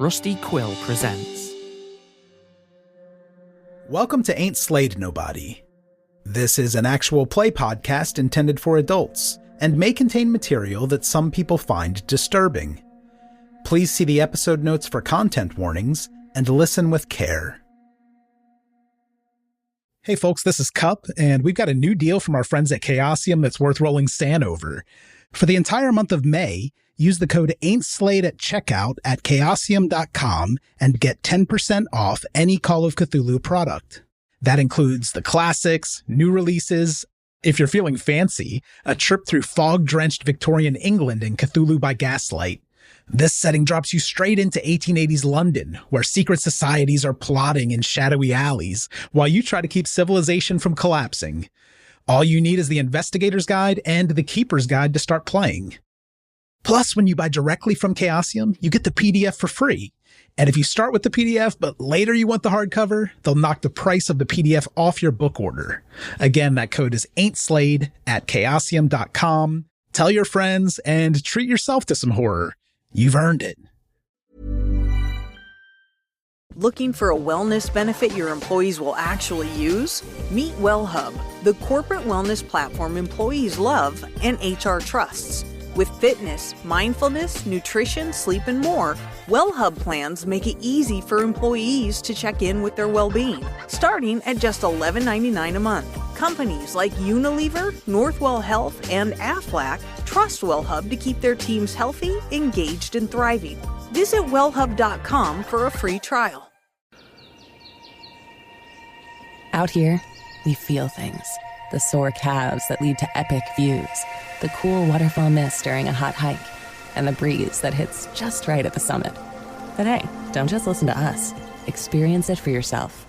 Rusty Quill presents. Welcome to Ain't Slayed Nobody. This is an actual play podcast intended for adults, and may contain material that some people find disturbing. Please see the episode notes for content warnings, and listen with care. Hey folks, this is Cup, and we've got a new deal from our friends at Chaosium that's worth rolling sand over. For the entire month of May, use the code AIN'TSLAYED at checkout at chaosium.com and get 10% off any Call of Cthulhu product. That includes the classics, new releases, if you're feeling fancy, a trip through fog-drenched Victorian England in Cthulhu by Gaslight. This setting drops you straight into 1880s London, where secret societies are plotting in shadowy alleys, while you try to keep civilization from collapsing. All you need is the Investigator's Guide and the Keeper's Guide to start playing. Plus, when you buy directly from Chaosium, you get the PDF for free. And if you start with the PDF, but later you want the hardcover, they'll knock the price of the PDF off your book order. Again, that code is AIN'TSLAYED at chaosium.com. Tell your friends and treat yourself to some horror. You've earned it. Looking for a wellness benefit your employees will actually use? Meet WellHub, the corporate wellness platform employees love and HR trusts. With fitness, mindfulness, nutrition, sleep, and more, WellHub plans make it easy for employees to check in with their well-being, starting at just $11.99 a month. Companies like Unilever, Northwell Health, and Aflac trust WellHub to keep their teams healthy, engaged, and thriving. Visit wellhub.com for a free trial. Out here, we feel things. The sore calves that lead to epic views, the cool waterfall mist during a hot hike, and the breeze that hits just right at the summit. But hey, don't just listen to us. Experience it for yourself.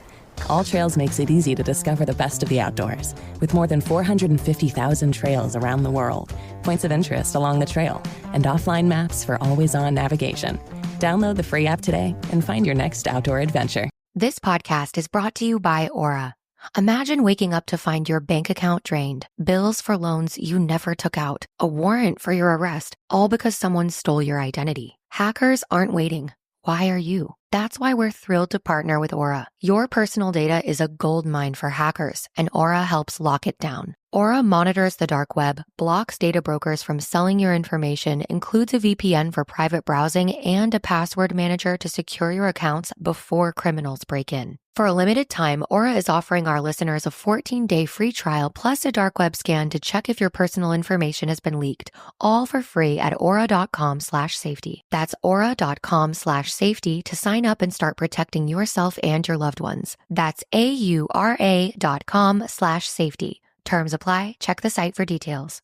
All Trails makes it easy to discover the best of the outdoors, with more than 450,000 trails around the world, points of interest along the trail, and offline maps for always-on navigation. Download the free app today and find your next outdoor adventure. This podcast is brought to you by Aura. Imagine waking up to find your bank account drained, bills for loans you never took out, a warrant for your arrest, all because someone stole your identity. Hackers aren't waiting. Why are you? That's why we're thrilled to partner with Aura. Your personal data is a goldmine for hackers, and Aura helps lock it down. Aura monitors the dark web, blocks data brokers from selling your information, includes a VPN for private browsing, and a password manager to secure your accounts before criminals break in. For a limited time, Aura is offering our listeners a 14-day free trial plus a dark web scan to check if your personal information has been leaked, all for free at aura.com/safety. That's aura.com/safety to sign up and start protecting yourself and your loved ones. That's aura.com/safety. Terms apply. Check the site for details.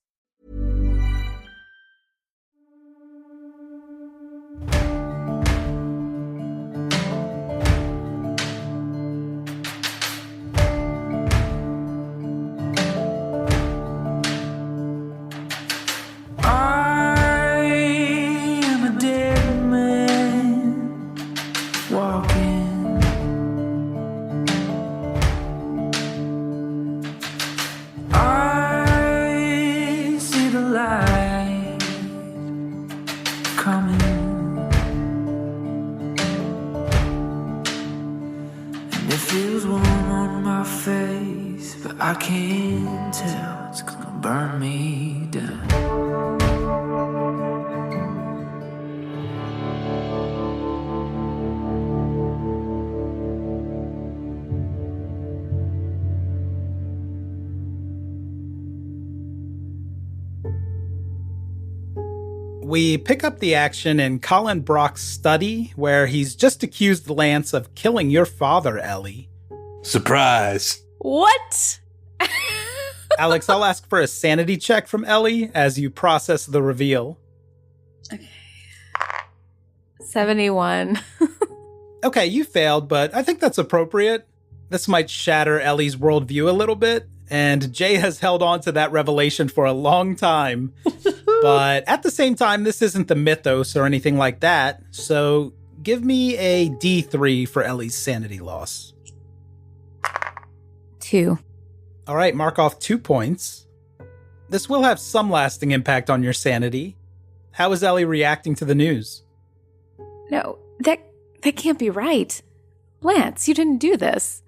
I can't tell, it's gonna burn me down. We pick up the action in Colin Brock's study, where he's just accused Lance of killing your father, Ellie. Surprise! What? Alex, I'll ask for a sanity check from Ellie as you process the reveal. Okay. 71. Okay, you failed, but I think that's appropriate. This might shatter Ellie's worldview a little bit, and Jay has held on to that revelation for a long time. But at the same time, this isn't the mythos or anything like that, so give me a D3 for Ellie's sanity loss. 2. All right, mark off 2 points. This will have some lasting impact on your sanity. How is Ellie reacting to the news? No, that That can't be right. Lance, you didn't do this.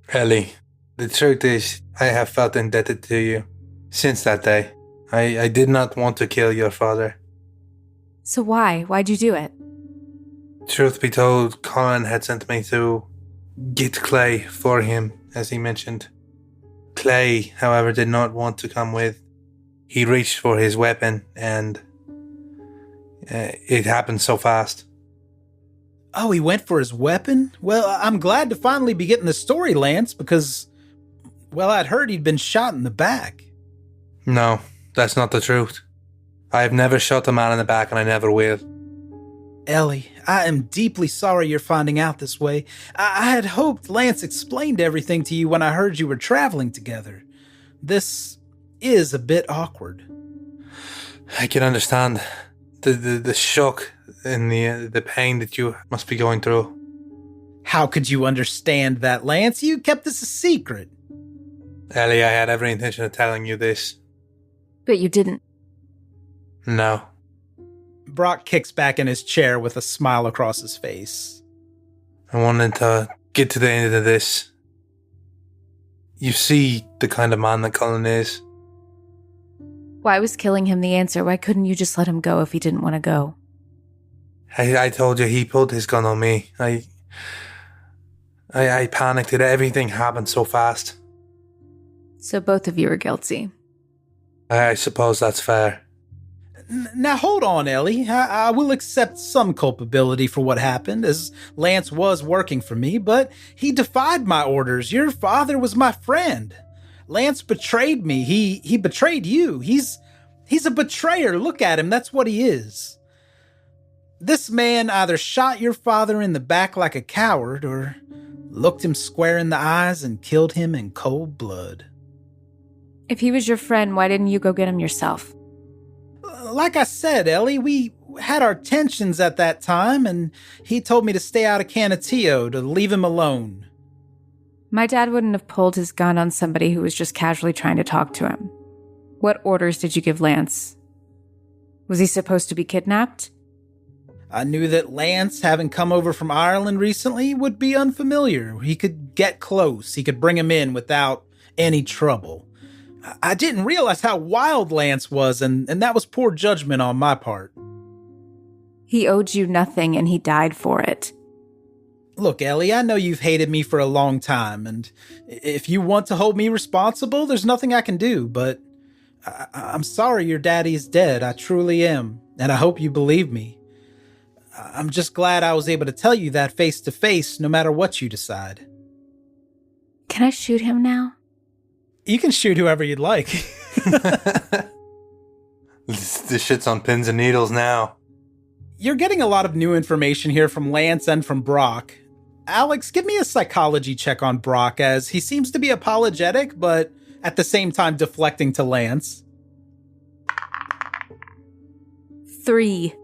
Ellie, the truth is, I have felt indebted to you since that day. I did not want to kill your father. So why? Why'd you do it? Truth be told, Colin had sent me to get Clay for him, as he mentioned. Clay, however, did not want to come with. He reached for his weapon, and it happened so fast. Oh, he went for his weapon? Well, I'm glad to finally be getting the story, Lance, because, well, I'd heard he'd been shot in the back. No, that's not the truth. I have never shot a man in the back, and I never will. Ellie, I am deeply sorry you're finding out this way. I had hoped Lance explained everything to you when I heard you were traveling together. This is a bit awkward. I can understand the shock and the pain that you must be going through. How could you understand that, Lance? You kept this a secret. Ellie, I had every intention of telling you this. But you didn't. No. Brock kicks back in his chair with a smile across his face. I wanted to get to the end of this. You see the kind of man that Colin is. Why was killing him the answer? Why couldn't you just let him go if he didn't want to go? I told you he pulled his gun on me. I panicked. Everything happened so fast. So both of you are guilty. I suppose that's fair. Now hold on, Ellie. I will accept some culpability for what happened, as Lance was working for me, but he defied my orders. Your father was my friend. Lance betrayed me. He betrayed you. He's a betrayer. Look at him. That's what he is. This man either shot your father in the back like a coward or looked him square in the eyes and killed him in cold blood. If he was your friend, why didn't you go get him yourself? Like I said, Ellie, we had our tensions at that time, and he told me to stay out of Canatillo, to leave him alone. My dad wouldn't have pulled his gun on somebody who was just casually trying to talk to him. What orders did you give Lance? Was he supposed to be kidnapped? I knew that Lance, having come over from Ireland recently, would be unfamiliar. He could get close. He could bring him in without any trouble. I didn't realize how wild Lance was, and that was poor judgment on my part. He owed you nothing, and he died for it. Look, Ellie, I know you've hated me for a long time, and if you want to hold me responsible, there's nothing I can do, but I'm sorry your daddy is dead. I truly am, and I hope you believe me. I'm just glad I was able to tell you that face to face, no matter what you decide. Can I shoot him now? You can shoot whoever you'd like. This shit's on pins and needles now. You're getting a lot of new information here from Lance and from Brock. Alex, give me a psychology check on Brock, as he seems to be apologetic, but at the same time deflecting to Lance. 3.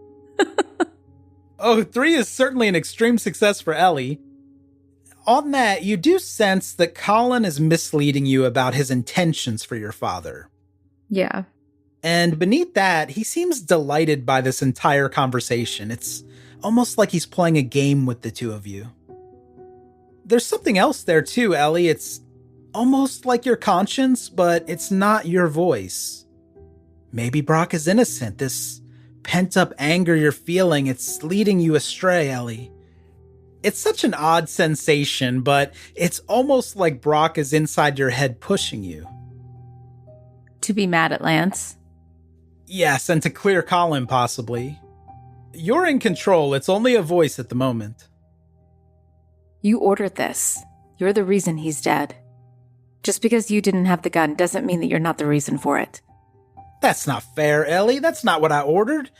Oh, 3 is certainly an extreme success for Ellie. On that, you do sense that Colin is misleading you about his intentions for your father. Yeah. And beneath that, he seems delighted by this entire conversation. It's almost like he's playing a game with the two of you. There's something else there too, Ellie. It's almost like your conscience, but it's not your voice. Maybe Brock is innocent. This pent-up anger you're feeling, it's leading you astray, Ellie. It's such an odd sensation, but it's almost like Brock is inside your head pushing you. To be mad at Lance? Yes, and to clear Colin, possibly. You're in control. It's only a voice at the moment. You ordered this. You're the reason he's dead. Just because you didn't have the gun doesn't mean that you're not the reason for it. That's not fair, Ellie. That's not what I ordered.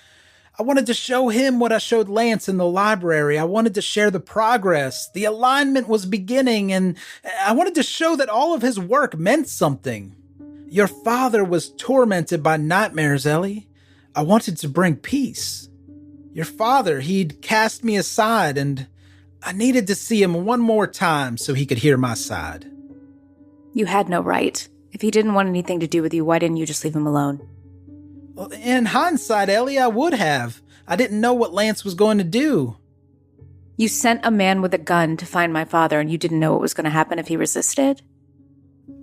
I wanted to show him what I showed Lance in the library. I wanted to share the progress. The alignment was beginning, and I wanted to show that all of his work meant something. Your father was tormented by nightmares, Ellie. I wanted to bring peace. Your father, he'd cast me aside, and I needed to see him one more time so he could hear my side. You had no right. If he didn't want anything to do with you, why didn't you just leave him alone? Well, in hindsight, Ellie, I would have. I didn't know what Lance was going to do. You sent a man with a gun to find my father, and you didn't know what was going to happen if he resisted?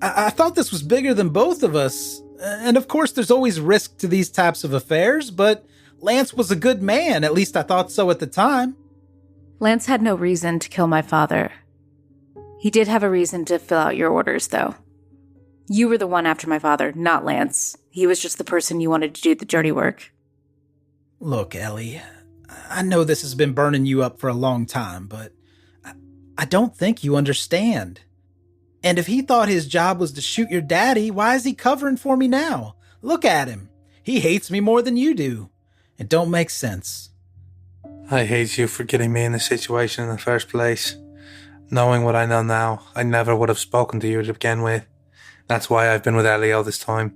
I thought this was bigger than both of us. And of course, there's always risk to these types of affairs, but Lance was a good man. At least I thought so at the time. Lance had no reason to kill my father. He did have a reason to fill out your orders, though. You were the one after my father, not Lance. He was just the person you wanted to do the dirty work. Look, Ellie, I know this has been burning you up for a long time, but I don't think you understand. And if he thought his job was to shoot your daddy, why is he covering for me now? Look at him. He hates me more than you do. It don't make sense. I hate you for getting me in this situation in the first place. Knowing what I know now, I never would have spoken to you to begin with. That's why I've been with Ellie all this time.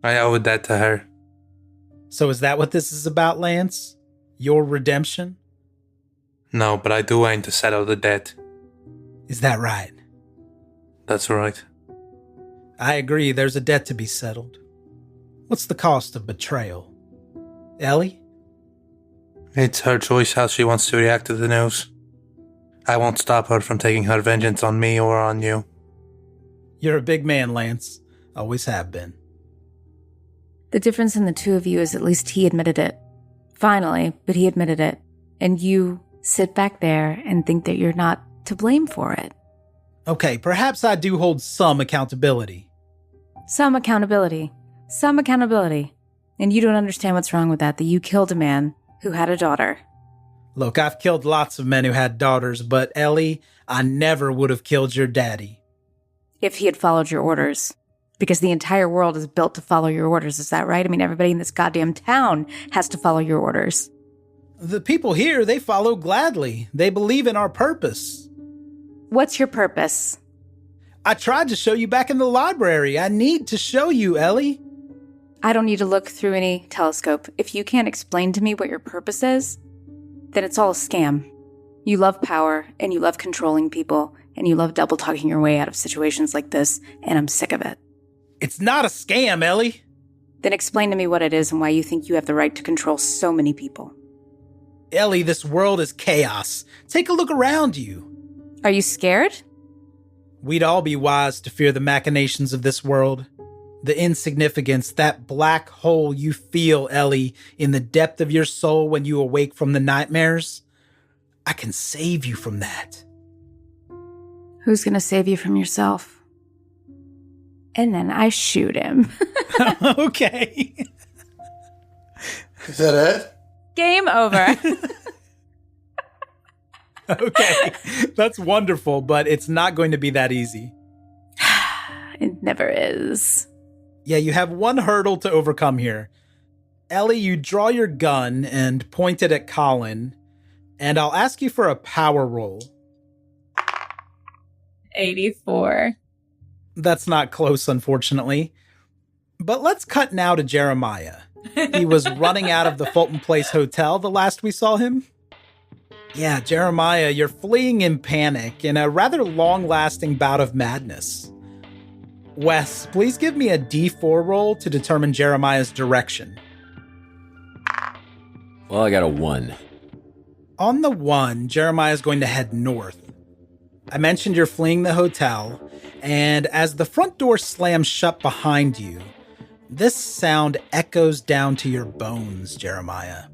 I owe a debt to her. So is that what this is about, Lance? Your redemption? No, but I do aim to settle the debt. Is that right? That's right. I agree, there's a debt to be settled. What's the cost of betrayal? Ellie? It's her choice how she wants to react to the news. I won't stop her from taking her vengeance on me or on you. You're a big man, Lance. Always have been. The difference in the two of you is at least he admitted it. Finally, but he admitted it. And you sit back there and think that you're not to blame for it. Okay, perhaps I do hold some accountability. Some accountability. Some accountability. And you don't understand what's wrong with that you killed a man who had a daughter. Look, I've killed lots of men who had daughters, but Ellie, I never would have killed your daddy. If he had followed your orders. Because the entire world is built to follow your orders, is that right? I mean, everybody in this goddamn town has to follow your orders. The people here, they follow gladly. They believe in our purpose. What's your purpose? I tried to show you back in the library. I need to show you, Ellie. I don't need to look through any telescope. If you can't explain to me what your purpose is, then it's all a scam. You love power, and you love controlling people, and you love double-talking your way out of situations like this, and I'm sick of it. It's not a scam, Ellie. Then explain to me what it is and why you think you have the right to control so many people. Ellie, this world is chaos. Take a look around you. Are you scared? We'd all be wise to fear the machinations of this world. The insignificance, that black hole you feel, Ellie, in the depth of your soul when you awake from the nightmares. I can save you from that. Who's gonna save you from yourself? And then I shoot him. Okay. Is that it? Game over. Okay, that's wonderful, but it's not going to be that easy. It never is. Yeah, you have one hurdle to overcome here. Ellie, you draw your gun and point it at Colin, and I'll ask you for a power roll. 84. That's not close, unfortunately. But let's cut now to Jeremiah. He was running out of the Fulton Place Hotel the last we saw him. Yeah, Jeremiah, you're fleeing in panic in a rather long-lasting bout of madness. Wes, please give me a D4 roll to determine Jeremiah's direction. Well, I got a 1. On the 1, Jeremiah's going to head north. I mentioned you're fleeing the hotel, and as the front door slams shut behind you, this sound echoes down to your bones, Jeremiah.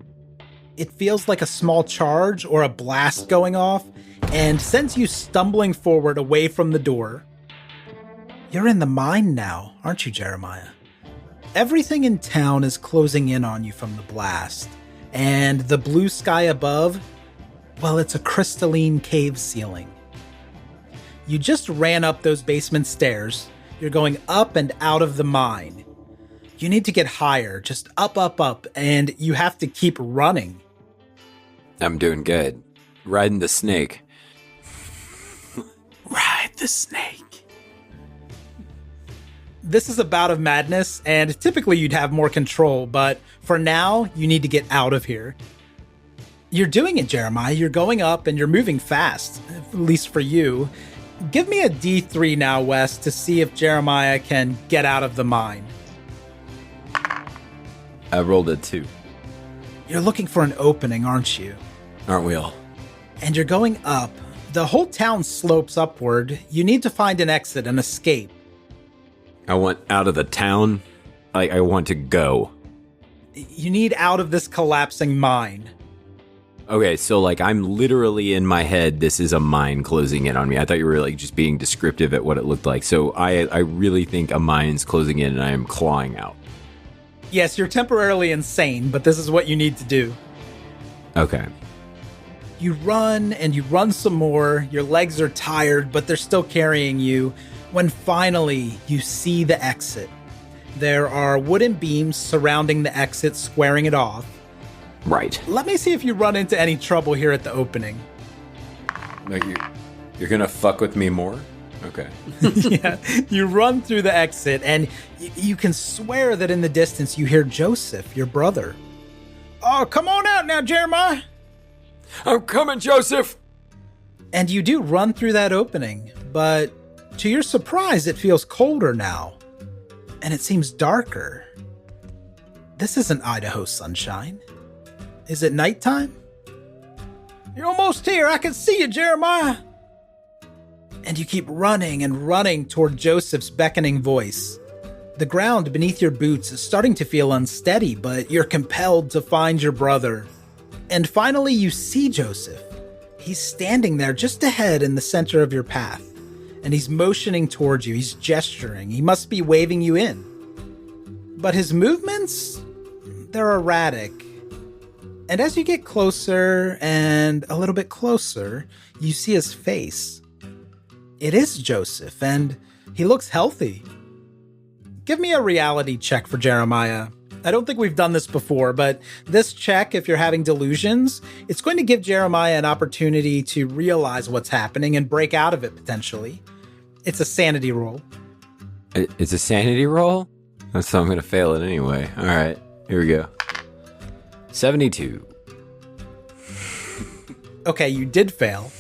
It feels like a small charge or a blast going off, and sends you stumbling forward away from the door. You're in the mine now, aren't you, Jeremiah? Everything in town is closing in on you from the blast, and the blue sky above, well, it's a crystalline cave ceiling. You just ran up those basement stairs. You're going up and out of the mine. You need to get higher, just up, and you have to keep running. I'm doing good. Riding the snake. Ride the snake. This is a bout of madness, and typically you'd have more control, but for now, you need to get out of here. You're doing it, Jeremiah. You're going up, and you're moving fast, at least for you. Give me a D3 now, Wes, to see if Jeremiah can get out of the mine. I rolled a 2. You're looking for an opening, aren't you? Aren't we all? and you're going up. The whole town slopes upward. You need to find an exit, an escape. I want out of the town. I want to go. You need out of this collapsing mine. Okay, so like I'm literally in my head, this is a mine closing in on me. I thought you were like just being descriptive at what it looked like. So I really think a mine's closing in and I am clawing out. Yes, you're temporarily insane, but this is what you need to do. Okay. You run and you run some more. Your legs are tired, but they're still carrying you. When finally you see the exit, there are wooden beams surrounding the exit, squaring it off. Right. Let me see if you run into any trouble here at the opening. Like you're gonna fuck with me more? Okay. Yeah, you run through the exit, and you can swear that in the distance you hear Joseph, your brother. Oh, come on out now, Jeremiah. I'm coming, Joseph. And you do run through that opening, but to your surprise, it feels colder now, and it seems darker. This isn't Idaho sunshine. Is it nighttime? You're almost here. I can see you, Jeremiah. And you keep running and running toward Joseph's beckoning voice. The ground beneath your boots is starting to feel unsteady, but you're compelled to find your brother. And finally, you see Joseph. He's standing there just ahead in the center of your path, and he's motioning towards you. He's gesturing. He must be waving you in. But his movements, they're erratic. And as you get closer and a little bit closer, you see his face. It is Joseph, and he looks healthy. Give me a reality check for Jeremiah. I don't think we've done this before, but this check, if you're having delusions, it's going to give Jeremiah an opportunity to realize what's happening and break out of it potentially. It's a sanity roll. It's a sanity roll? So I'm going to fail it anyway. All right, here we go. 72. Okay, you did fail.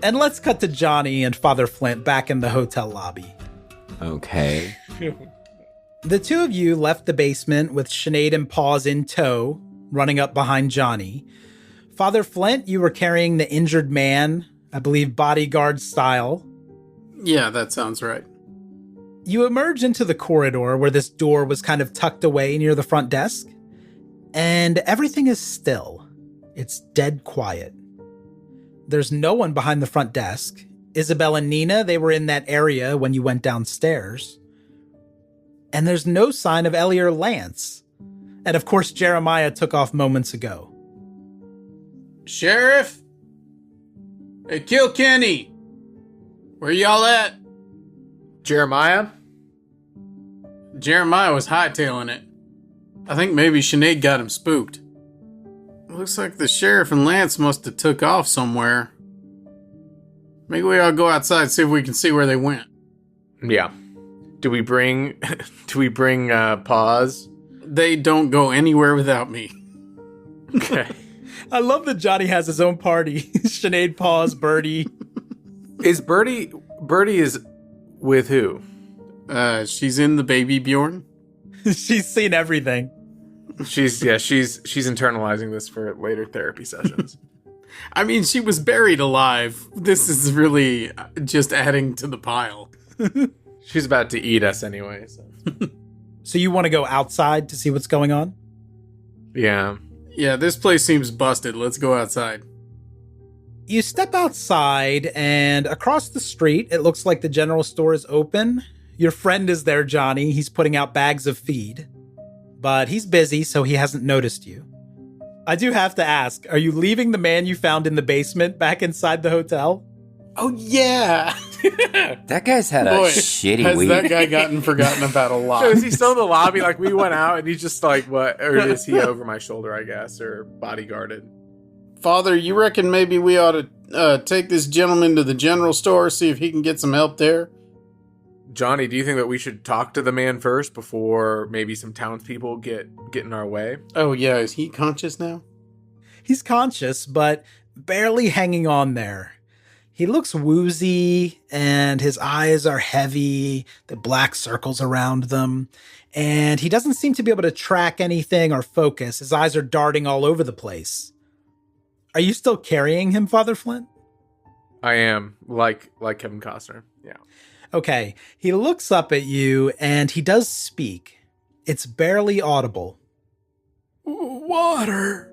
And let's cut to Johnny and Father Flint back in the hotel lobby. Okay. The two of you left the basement with Sinead and Paws in tow, running up behind Johnny. Father Flint, you were carrying the injured man, I believe bodyguard style. Yeah, that sounds right. You emerge into the corridor where this door was kind of tucked away near the front desk, and everything is still. It's dead quiet. There's no one behind the front desk. Isabel and Nina, they were in that area when you went downstairs. And there's no sign of Ellie or Lance. And of course, Jeremiah took off moments ago. Sheriff? Hey, Kilkenny! Where y'all at? Jeremiah? Jeremiah was hightailing it. I think maybe Sinead got him spooked. Looks like the sheriff and Lance must have took off somewhere. Maybe we ought to go outside and see if we can see where they went. Yeah. Do we bring Paws? They don't go anywhere without me. Okay. I love that Johnny has his own party. Sinead, Paws, Birdie. Is Birdie is with who? She's in the baby Bjorn. She's seen everything. She's internalizing this for later therapy sessions. I mean, she was buried alive. This is really just adding to the pile. She's about to eat us anyway. So you want to go outside to see what's going on? Yeah. Yeah, this place seems busted. Let's go outside. You step outside, and across the street, it looks like the general store is open. Your friend is there, Johnny. He's putting out bags of feed. But he's busy, so he hasn't noticed you. I do have to ask, are you leaving the man you found in the basement back inside the hotel? Oh, yeah. That guy's had a shitty week. Has that guy gotten forgotten about a lot? So is he still in the lobby? Like, we went out and he's just like, what? Or is he over my shoulder, I guess, or bodyguarded? Father, you reckon maybe we ought to take this gentleman to the general store, see if he can get some help there? Johnny, do you think that we should talk to the man first before maybe some townspeople get in our way? Oh, yeah. Is he conscious now? He's conscious, but barely hanging on there. He looks woozy, and his eyes are heavy, the black circles around them, and he doesn't seem to be able to track anything or focus. His eyes are darting all over the place. Are you still carrying him, Father Flint? I am, like Kevin Costner. Yeah. Okay. He looks up at you, and he does speak. It's barely audible. Water.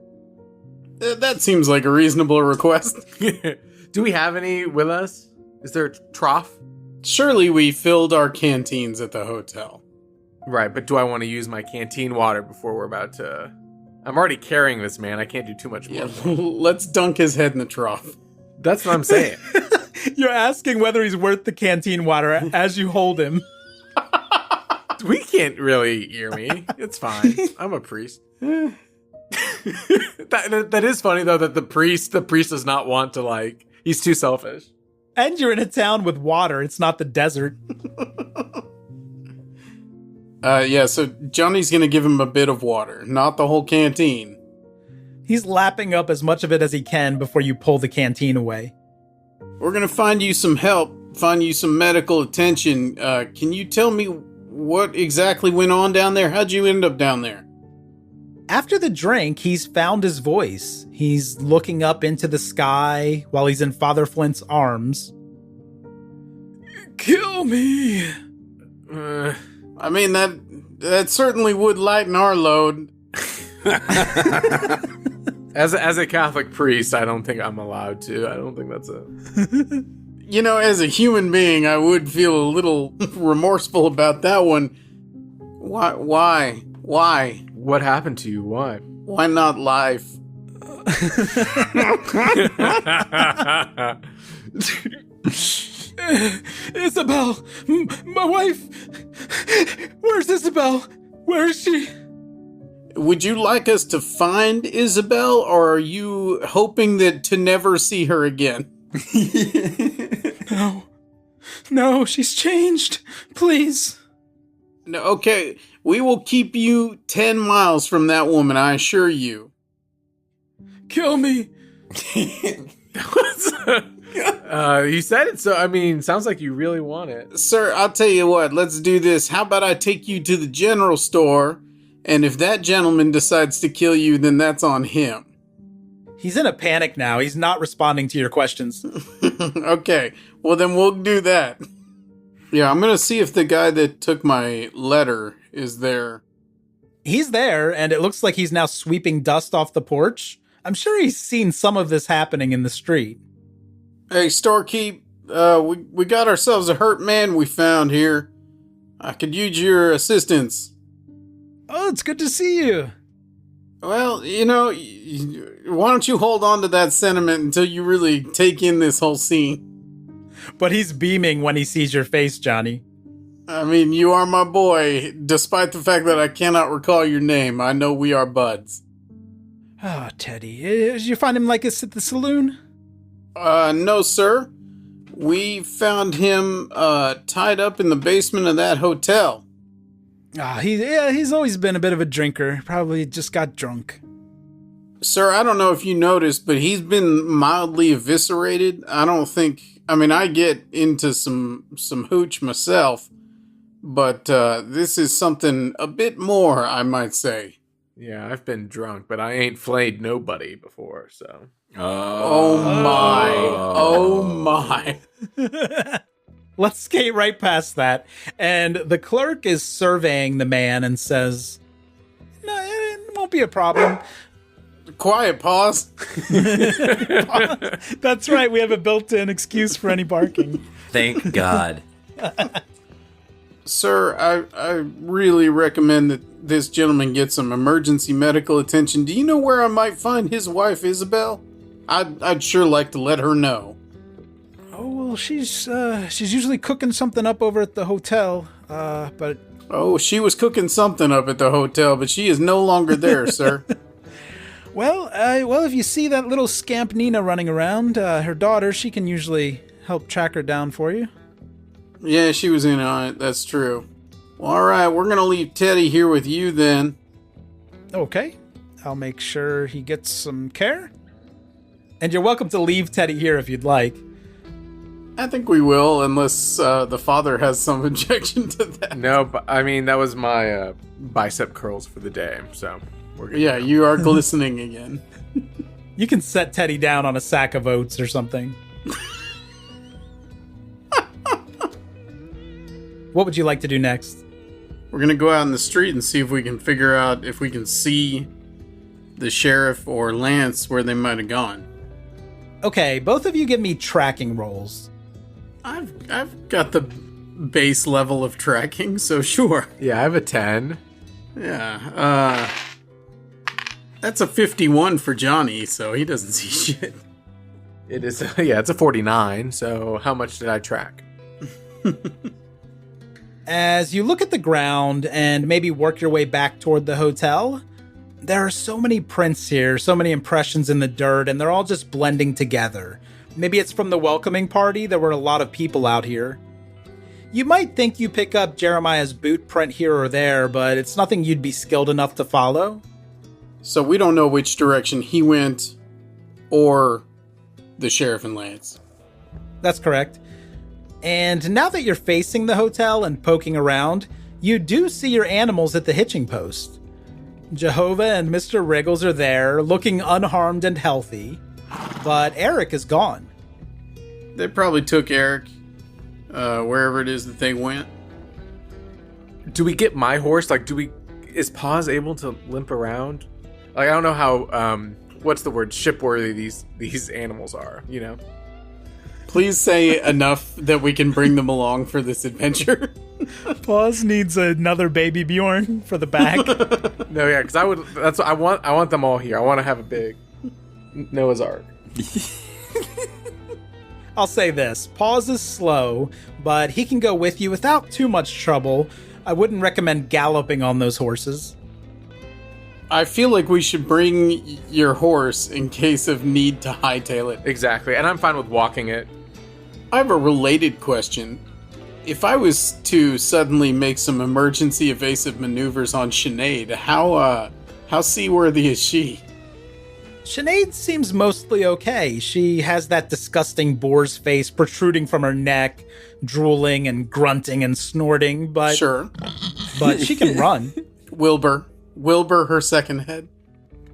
That seems like a reasonable request. Do we have any with us? Is there a trough? Surely we filled our canteens at the hotel. Right, but do I want to use my canteen water before we're about to... I'm already carrying this man. I can't do too much more. Yeah, let's dunk his head in the trough. That's what I'm saying. You're asking whether he's worth the canteen water as you hold him. We can't really hear me. It's fine. I'm a priest. That is funny, though, that the priest does not want to, like... He's too selfish. And you're in a town with water. It's not the desert. Yeah, so Johnny's gonna give him a bit of water, not the whole canteen. He's lapping up as much of it as he can before you pull the canteen away. We're gonna find you some help, find you some medical attention. Can you tell me what exactly went on down there? How'd you end up down there? After the drink, he's found his voice. He's looking up into the sky while he's in Father Flint's arms. Kill me! I mean, that certainly would lighten our load. As a Catholic priest, I don't think I'm allowed to. I don't think that's a... You know, as a human being, I would feel a little remorseful about that one. Why? What happened to you? Why? Why not life? Isabel! My wife! Where's Isabel? Where is she? Would you like us to find Isabel, or are you hoping that to never see her again? No, she's changed. Please. No, okay, we will keep you 10 miles from that woman, I assure you. Kill me. You said it, so, I mean, sounds like you really want it. Sir, I'll tell you what, let's do this. How about I take you to the general store, and if that gentleman decides to kill you, then that's on him. He's in a panic now. He's not responding to your questions. Okay, well then we'll do that. Yeah, I'm gonna see if the guy that took my letter is there. He's there, and it looks like he's now sweeping dust off the porch. I'm sure he's seen some of this happening in the street. Hey, storekeep, we got ourselves a hurt man we found here. I could use your assistance. Oh, it's good to see you. Well, you know, why don't you hold on to that sentiment until you really take in this whole scene? But he's beaming when he sees your face, Johnny. I mean, you are my boy, despite the fact that I cannot recall your name. I know we are buds. Oh, Teddy, did you find him like us at the saloon? No, sir. We found him, tied up in the basement of that hotel. He's always been a bit of a drinker. Probably just got drunk. Sir, I don't know if you noticed, but he's been mildly eviscerated. I get into some hooch myself, but this is something a bit more, I might say. Yeah, I've been drunk, but I ain't flayed nobody before, so... Oh my. Let's skate right past that. And the clerk is surveying the man and says, "No, it won't be a problem." Quiet, pause. That's right. We have a built-in excuse for any barking. Thank God. Sir, I really recommend that this gentleman get some emergency medical attention. Do you know where I might find his wife, Isabel? I'd sure like to let her know. Oh, well, she's usually cooking something up over at the hotel, but... Oh, she was cooking something up at the hotel, but she is no longer there, sir. Well, if you see that little scamp Nina running around, her daughter, she can usually help track her down for you. Yeah, she was in on it, that's true. Well, alright, we're gonna leave Teddy here with you then. Okay, I'll make sure he gets some care. And you're welcome to leave Teddy here if you'd like. I think we will, unless the father has some objection to that. No, but I mean, that was my bicep curls for the day, so we're good. Yeah, you are glistening again. You can set Teddy down on a sack of oats or something. What would you like to do next? We're gonna go out in the street and see if we can figure out if we can see the sheriff or Lance where they might have gone. Okay, both of you give me tracking rolls. I've got the base level of tracking, so sure. Yeah, I have a 10. Yeah, that's a 51 for Johnny, so he doesn't see shit. It is, it's a 49, so how much did I track? As you look at the ground and maybe work your way back toward the hotel, there are so many prints here, so many impressions in the dirt, and they're all just blending together. Maybe it's from the welcoming party. There were a lot of people out here. You might think you pick up Jeremiah's boot print here or there, but it's nothing you'd be skilled enough to follow. So we don't know which direction he went or the sheriff and Lance. That's correct. And now that you're facing the hotel and poking around, you do see your animals at the hitching post. Jehovah and Mr. Wriggles are there, looking unharmed and healthy, but Eric is gone. They probably took Eric wherever it is that they went. Do we get my horse? Like, is Paws able to limp around? Like, I don't know how, what's the word, shipworthy these animals are, you know? Please say enough that we can bring them along for this adventure. Paws needs another baby Bjorn for the back. No, yeah, because I want them all here. I want to have a big Noah's Ark. I'll say this, Paws is slow, but he can go with you without too much trouble. I wouldn't recommend galloping on those horses. I feel like we should bring your horse in case of need to hightail it. Exactly, and I'm fine with walking it. I have a related question. If I was to suddenly make some emergency evasive maneuvers on Sinead, how seaworthy is she? Sinead seems mostly okay. She has that disgusting boar's face protruding from her neck, drooling and grunting and snorting, but... Sure. But she can run. Wilbur, her second head.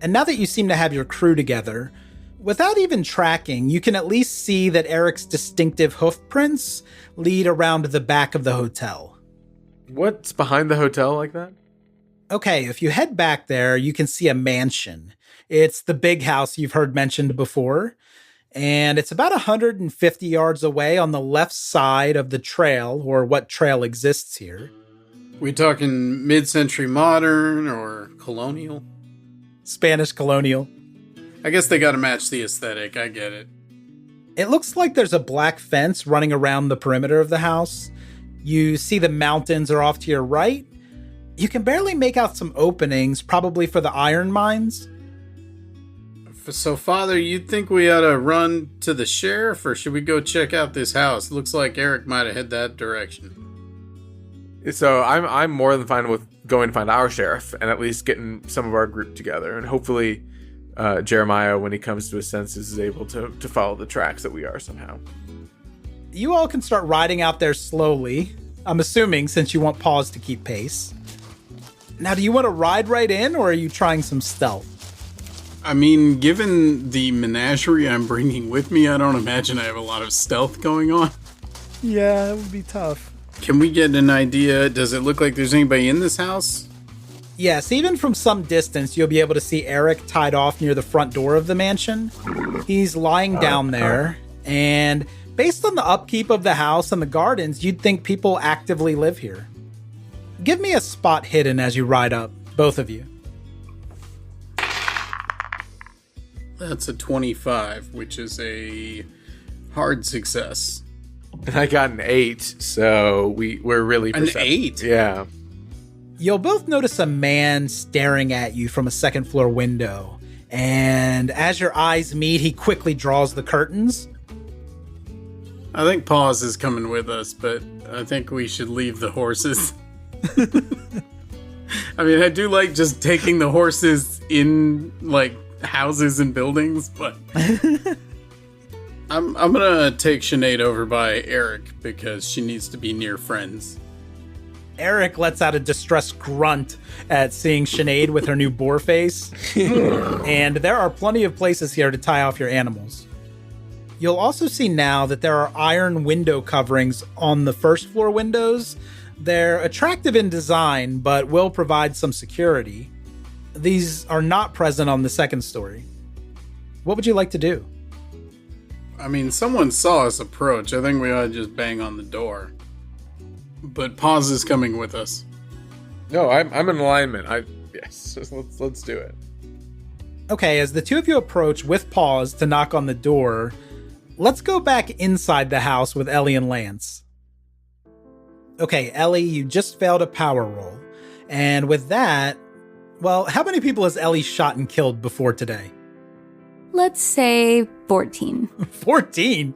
And now that you seem to have your crew together, without even tracking, you can at least see that Eric's distinctive hoof prints lead around the back of the hotel. What's behind the hotel like that? Okay, if you head back there, you can see a mansion. It's the big house you've heard mentioned before, and it's about 150 yards away on the left side of the trail, or what trail exists here. We talking mid-century modern or colonial? Spanish colonial. I guess they gotta match the aesthetic, I get it. It looks like there's a black fence running around the perimeter of the house. You see the mountains are off to your right. You can barely make out some openings, probably for the iron mines. So, Father, you think we ought to run to the sheriff, or should we go check out this house? Looks like Eric might have head that direction. So I'm more than fine with going to find our sheriff and at least getting some of our group together, and hopefully Jeremiah, when he comes to his senses, is able to follow the tracks that we are somehow. You all can start riding out there slowly, I'm assuming, since you want Paws to keep pace. Now, do you want to ride right in, or are you trying some stealth? I mean, given the menagerie I'm bringing with me, I don't imagine I have a lot of stealth going on. Yeah, that would be tough. Can we get an idea? Does it look like there's anybody in this house? Yes, even from some distance, you'll be able to see Eric tied off near the front door of the mansion. He's lying down there, and based on the upkeep of the house and the gardens, you'd think people actively live here. Give me a spot hidden as you ride up, both of you. That's a 25, which is a hard success. And I got an 8, so we're really perceptive. An 8? Yeah. You'll both notice a man staring at you from a second floor window, and as your eyes meet, he quickly draws the curtains. I think Paws is coming with us, but I think we should leave the horses. I mean, I do like just taking the horses in, like, houses and buildings, but I'm gonna take Sinead over by Eric because she needs to be near friends. Eric lets out a distressed grunt at seeing Sinead with her new boar face. And there are plenty of places here to tie off your animals. You'll also see now that there are iron window coverings on the first floor windows. They're attractive in design, but will provide some security. These are not present on the second story. What would you like to do? I mean, someone saw us approach. I think we ought to just bang on the door. But Pause is coming with us. No, I'm in alignment. Yes, let's do it. Okay, as the two of you approach with Pause to knock on the door, let's go back inside the house with Ellie and Lance. Okay, Ellie, you just failed a power roll. And with that, well, how many people has Ellie shot and killed before today? Let's say 14. 14?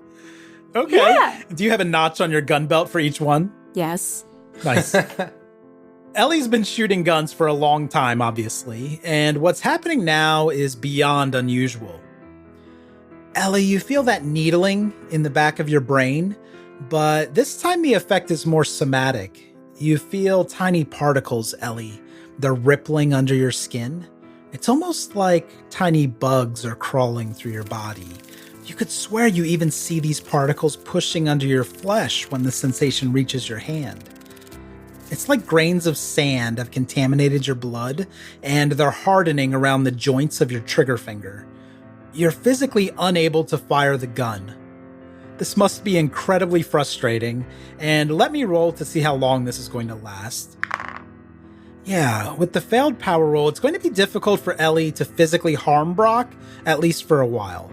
Okay. Yeah. Do you have a notch on your gun belt for each one? Yes. Nice. Ellie's been shooting guns for a long time, obviously, and what's happening now is beyond unusual. Ellie, you feel that needling in the back of your brain, but this time the effect is more somatic. You feel tiny particles, Ellie. They're rippling under your skin. It's almost like tiny bugs are crawling through your body. You could swear you even see these particles pushing under your flesh when the sensation reaches your hand. It's like grains of sand have contaminated your blood, and they're hardening around the joints of your trigger finger. You're physically unable to fire the gun. This must be incredibly frustrating, and let me roll to see how long this is going to last. Yeah, with the failed power roll, it's going to be difficult for Ellie to physically harm Brock, at least for a while.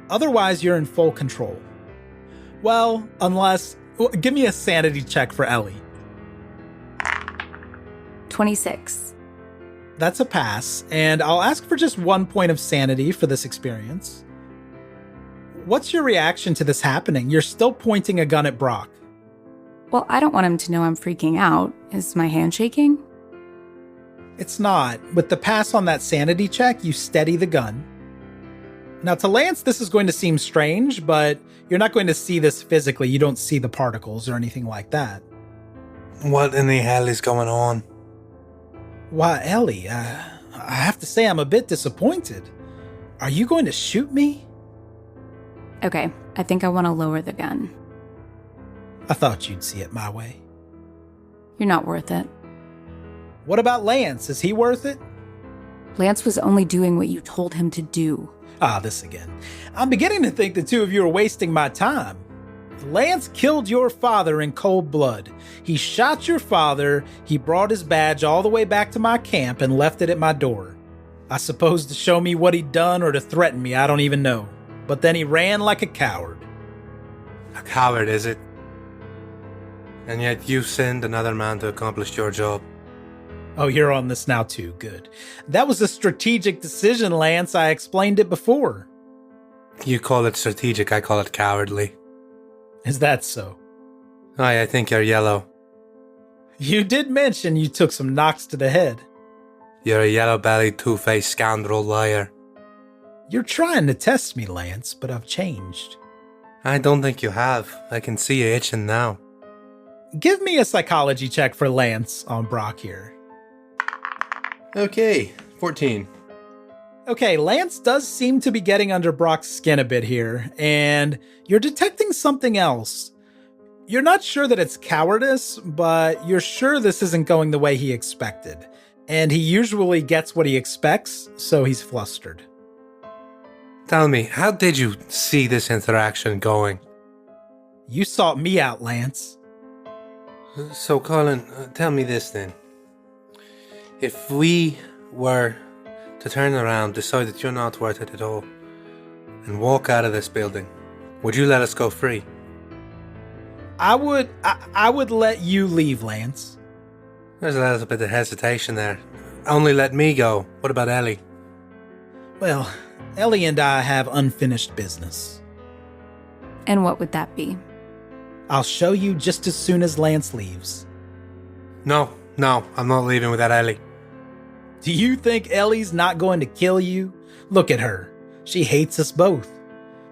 Otherwise, you're in full control. Well, give me a sanity check for Ellie. 26. That's a pass, and I'll ask for just 1 point of sanity for this experience. What's your reaction to this happening? You're still pointing a gun at Brock. Well, I don't want him to know I'm freaking out. Is my hand shaking? It's not. With the pass on that sanity check, you steady the gun. Now, to Lance, this is going to seem strange, but you're not going to see this physically. You don't see the particles or anything like that. What in the hell is going on? Why, Ellie, I have to say I'm a bit disappointed. Are you going to shoot me? Okay, I think I want to lower the gun. I thought you'd see it my way. You're not worth it. What about Lance? Is he worth it? Lance was only doing what you told him to do. This again. I'm beginning to think the two of you are wasting my time. Lance killed your father in cold blood. He shot your father, he brought his badge all the way back to my camp and left it at my door. I suppose to show me what he'd done or to threaten me, I don't even know. But then he ran like a coward. A coward, is it? And yet you send another man to accomplish your job. Oh, you're on this now too. Good. That was a strategic decision, Lance. I explained it before. You call it strategic, I call it cowardly. Is that so? I think you're yellow. You did mention you took some knocks to the head. You're a yellow-bellied, two-faced scoundrel liar. You're trying to test me, Lance, but I've changed. I don't think you have. I can see you itching now. Give me a psychology check for Lance on Brock here. Okay, 14. Okay, Lance does seem to be getting under Brock's skin a bit here, and you're detecting something else. You're not sure that it's cowardice, but you're sure this isn't going the way he expected. And he usually gets what he expects, so he's flustered. Tell me, how did you see this interaction going? You sought me out, Lance. So, Colin, tell me this then. If we were to turn around, decide that you're not worth it at all, and walk out of this building, would you let us go free? I would let you leave, Lance. There's a little bit of hesitation there. Only let me go. What about Ellie? Well, Ellie and I have unfinished business. And what would that be? I'll show you just as soon as Lance leaves. No, I'm not leaving without Ellie. Do you think Ellie's not going to kill you? Look at her. She hates us both.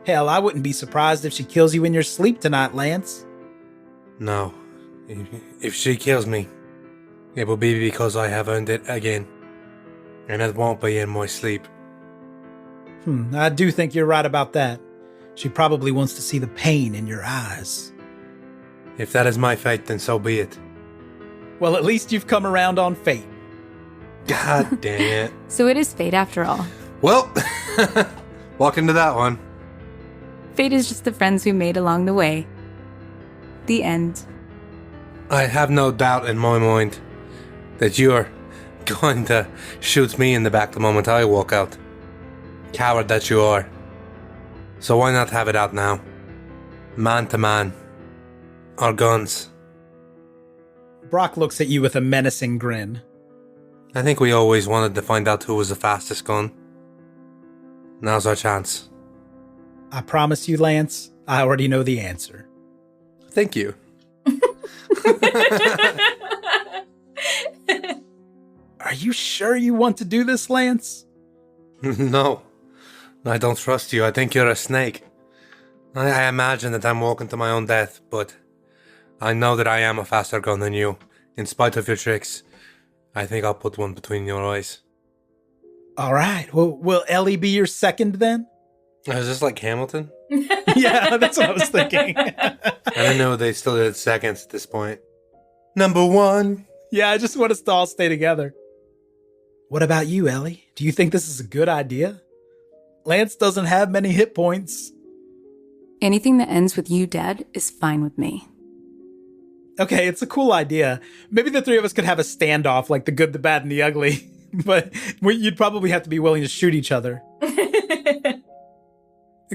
Hell, I wouldn't be surprised if she kills you in your sleep tonight, Lance. No. If she kills me, It will be because I have earned it again. And it won't be in my sleep. I do think you're right about that. She probably wants to see the pain in your eyes. If that is my fate, then so be it. Well, at least you've come around on fate. God damn it. So it is fate after all. Well, walk into that one. Fate is just the friends we made along the way. The end. I have no doubt in my mind that you're going to shoot me in the back the moment I walk out. Coward that you are. So why not have it out now? Man to man. Or guns. Brock looks at you with a menacing grin. I think we always wanted to find out who was the fastest gun. Now's our chance. I promise you, Lance, I already know the answer. Thank you. Are you sure you want to do this, Lance? No. I don't trust you. I think you're a snake. I imagine that I'm walking to my own death, but I know that I am a faster gun than you. In spite of your tricks, I think I'll put one between your eyes. All right. Well, will Ellie be your second then? Is this like Hamilton? Yeah, that's what I was thinking. I didn't know they still did seconds at this point. Number one. Yeah, I just want us to all stay together. What about you, Ellie? Do you think this is a good idea? Lance doesn't have many hit points. Anything that ends with you dead is fine with me. Okay, it's a cool idea. Maybe the three of us could have a standoff like the good, the bad, and the ugly. But you'd probably have to be willing to shoot each other.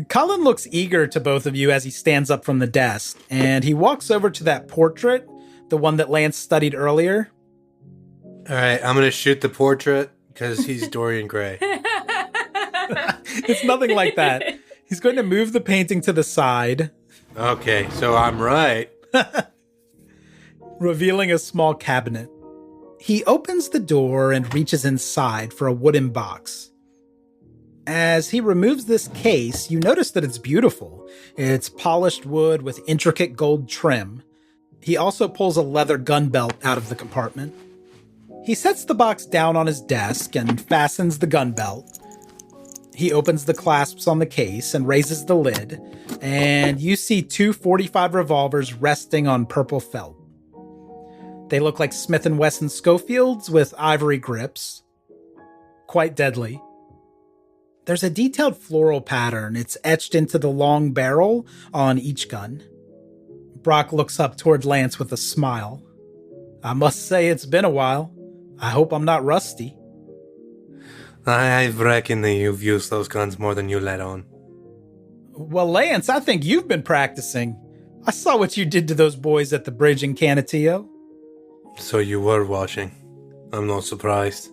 Colin looks eager to both of you as he stands up from the desk, and he walks over to that portrait, the one that Lance studied earlier. All right, I'm going to shoot the portrait because he's Dorian Gray. It's nothing like that. He's going to move the painting to the side. Okay, so I'm right. Revealing a small cabinet. He opens the door and reaches inside for a wooden box. As he removes this case, you notice that it's beautiful. It's polished wood with intricate gold trim. He also pulls a leather gun belt out of the compartment. He sets the box down on his desk and fastens the gun belt. He opens the clasps on the case and raises the lid, and you see two .45 revolvers resting on purple felt. They look like Smith & Wesson Schofields with ivory grips. Quite deadly. There's a detailed floral pattern. It's etched into the long barrel on each gun. Brock looks up toward Lance with a smile. I must say it's been a while. I hope I'm not rusty. I reckon that you've used those guns more than you let on. Well, Lance, I think you've been practicing. I saw what you did to those boys at the bridge in Canutillo. So you were watching. I'm not surprised.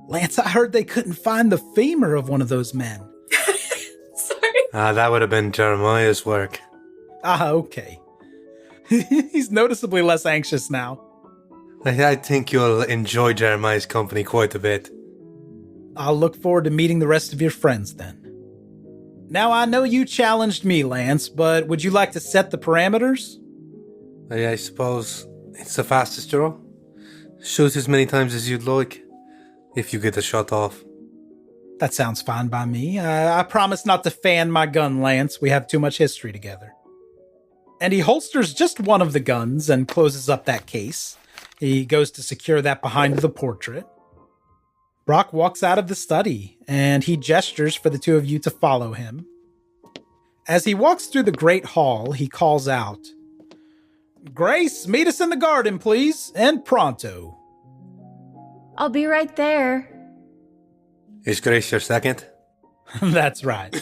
Lance, I heard they couldn't find the femur of one of those men. Sorry. That would have been Jeremiah's work. Okay. He's noticeably less anxious now. I think you'll enjoy Jeremiah's company quite a bit. I'll look forward to meeting the rest of your friends then. Now, I know you challenged me, Lance, but would you like to set the parameters? I suppose it's the fastest draw. Shoot as many times as you'd like, if you get the shot off. That sounds fine by me. I promise not to fan my gun, Lance. We have too much history together. And he holsters just one of the guns and closes up that case. He goes to secure that behind the portrait. Brock walks out of the study, and he gestures for the two of you to follow him. As he walks through the great hall, he calls out, "Grace, meet us in the garden, please, and pronto." I'll be right there. Is Grace your second? That's right.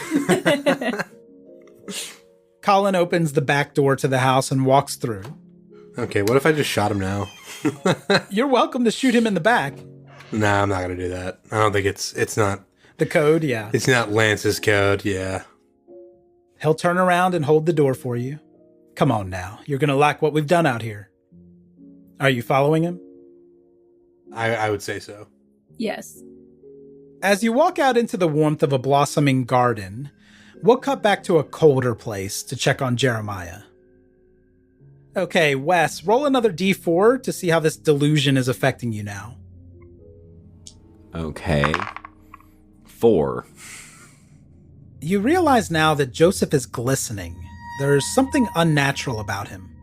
Colin opens the back door to the house and walks through. Okay, what if I just shot him now? You're welcome to shoot him in the back. Nah, I'm not gonna do that. I don't think it's not... The code, yeah. It's not Lance's code, yeah. He'll turn around and hold the door for you. Come on now, you're gonna like what we've done out here. Are you following him? I would say so. Yes. As you walk out into the warmth of a blossoming garden, we'll cut back to a colder place to check on Jeremiah. Okay, Wes, roll another d4 to see how this delusion is affecting you now. Okay. 4. You realize now that Joseph is glistening. There's something unnatural about him.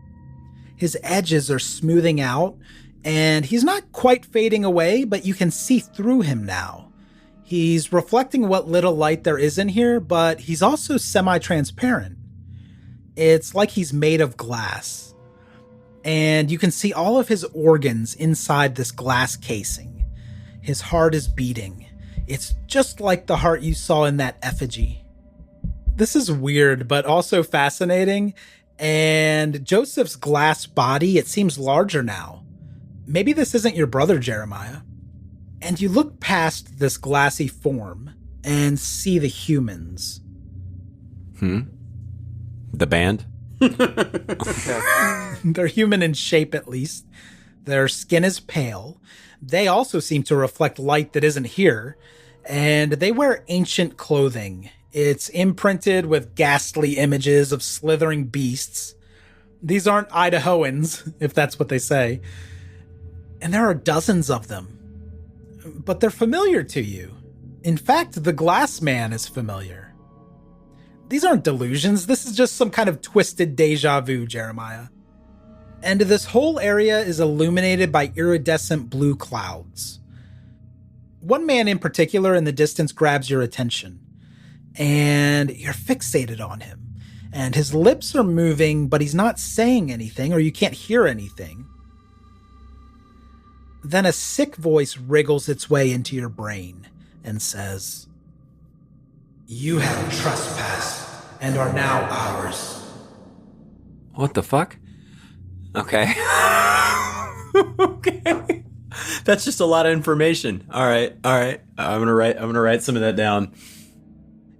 His edges are smoothing out, and he's not quite fading away, but you can see through him now. He's reflecting what little light there is in here, but he's also semi-transparent. It's like he's made of glass. And you can see all of his organs inside this glass casing. His heart is beating. It's just like the heart you saw in that effigy. This is weird, but also fascinating. And Joseph's glass body, it seems larger now. Maybe this isn't your brother, Jeremiah. And you look past this glassy form and see the humans. The band? They're human in shape, at least. Their skin is pale. They also seem to reflect light that isn't here. And they wear ancient clothing. It's imprinted with ghastly images of slithering beasts. These aren't Idahoans, if that's what they say. And there are dozens of them. But they're familiar to you. In fact, the glass man is familiar. These aren't delusions. This is just some kind of twisted deja vu, Jeremiah. And this whole area is illuminated by iridescent blue clouds. One man in particular in the distance grabs your attention, and you're fixated on him. And his lips are moving, but he's not saying anything, or you can't hear anything. Then a sick voice wriggles its way into your brain and says, "You have trespassed and are now ours." What the fuck? Okay. Okay. That's just a lot of information. All right. I'm gonna write some of that down.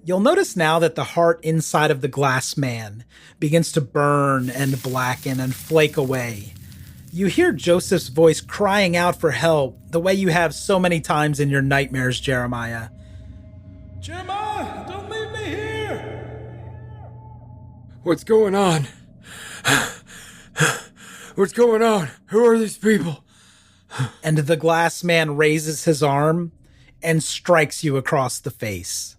You'll notice now that the heart inside of the glass man begins to burn and blacken and flake away. You hear Joseph's voice crying out for help, the way you have so many times in your nightmares, Jeremiah. "Jeremiah, don't leave me here!" What's going on? What's going on? Who are these people? And the glass man raises his arm and strikes you across the face.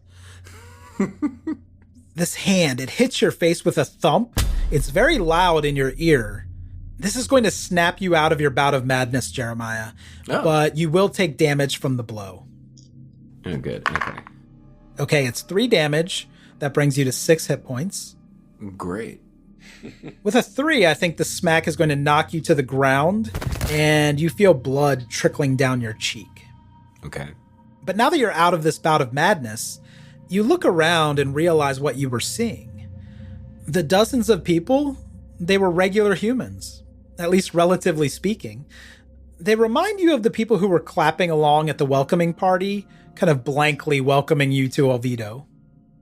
This hand, it hits your face with a thump. It's very loud in your ear. This is going to snap you out of your bout of madness, Jeremiah. Oh. But you will take damage from the blow. Oh, good. Okay. Okay, it's 3 damage. That brings you to 6 hit points. Great. With a 3, I think the smack is going to knock you to the ground, and you feel blood trickling down your cheek. Okay. But now that you're out of this bout of madness, you look around and realize what you were seeing. The dozens of people, they were regular humans, at least relatively speaking. They remind you of the people who were clapping along at the welcoming party, kind of blankly welcoming you to Oviedo.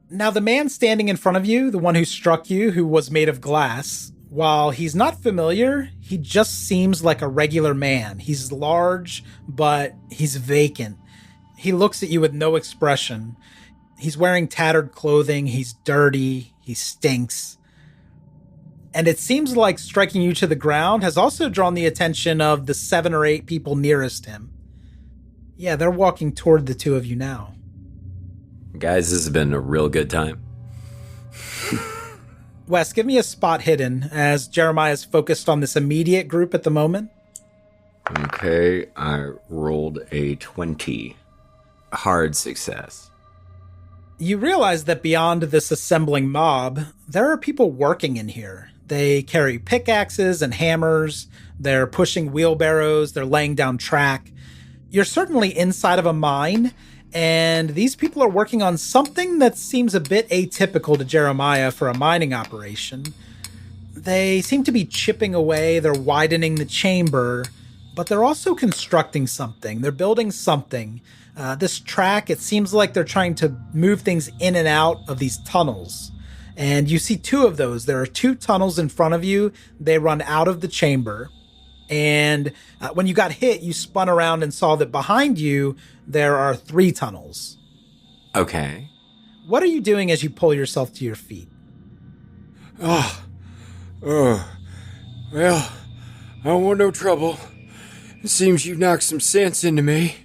Now, the man standing in front of you, the one who struck you, who was made of glass, while he's not familiar, he just seems like a regular man. He's large, but he's vacant. He looks at you with no expression. He's wearing tattered clothing. He's dirty. He stinks. And it seems like striking you to the ground has also drawn the attention of the 7 or 8 people nearest him. Yeah, they're walking toward the 2 of you now. Guys, this has been a real good time. Wes, give me a spot hidden, as Jeremiah is focused on this immediate group at the moment. Okay, I rolled a 20. Hard success. You realize that beyond this assembling mob, there are people working in here. They carry pickaxes and hammers, they're pushing wheelbarrows, they're laying down track. You're certainly inside of a mine, and these people are working on something that seems a bit atypical to Jeremiah for a mining operation. They seem to be chipping away, they're widening the chamber, but they're also constructing something. They're building something. This track, it seems like they're trying to move things in and out of these tunnels. And you see 2 of those. There are 2 tunnels in front of you. They run out of the chamber. And when you got hit, you spun around and saw that behind you, there are 3 tunnels. Okay. What are you doing as you pull yourself to your feet? Well, I don't want no trouble. It seems you've knocked some sense into me.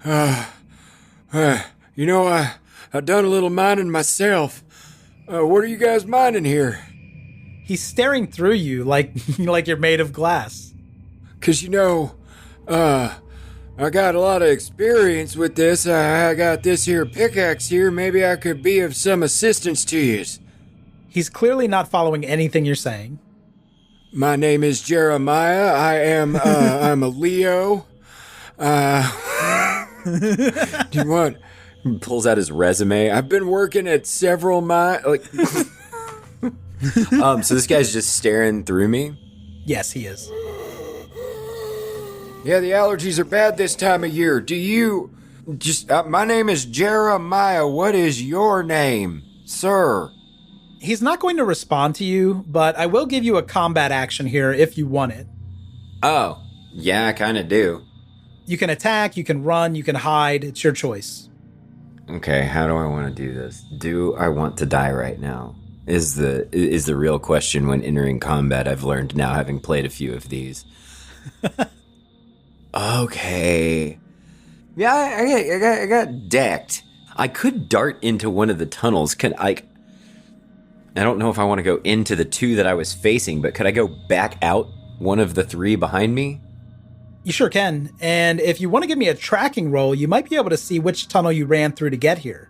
You know, I done a little mining myself. What are you guys mining here? He's staring through you like you're made of glass. 'Cause you know, I got a lot of experience with this. I got this here pickaxe here. Maybe I could be of some assistance to you. He's clearly not following anything you're saying. My name is Jeremiah. I am, I'm a Leo. Do you want... Pulls out his resume. I've been working at several so this guy's just staring through me? Yes, he is. Yeah, the allergies are bad this time of year. Do you... my name is Jeremiah. What is your name, sir? He's not going to respond to you, but I will give you a combat action here if you want it. Oh, yeah, I kind of do. You can attack, you can run, you can hide. It's your choice. Okay, how do I want to do this? Do I want to die right now? Is the real question when entering combat. I've learned now, having played a few of these. Okay. Yeah, I got decked. I could dart into one of the tunnels. I don't know if I want to go into the two that I was facing, but could I go back out one of the three behind me? You sure can. And if you want to give me a tracking roll, you might be able to see which tunnel you ran through to get here.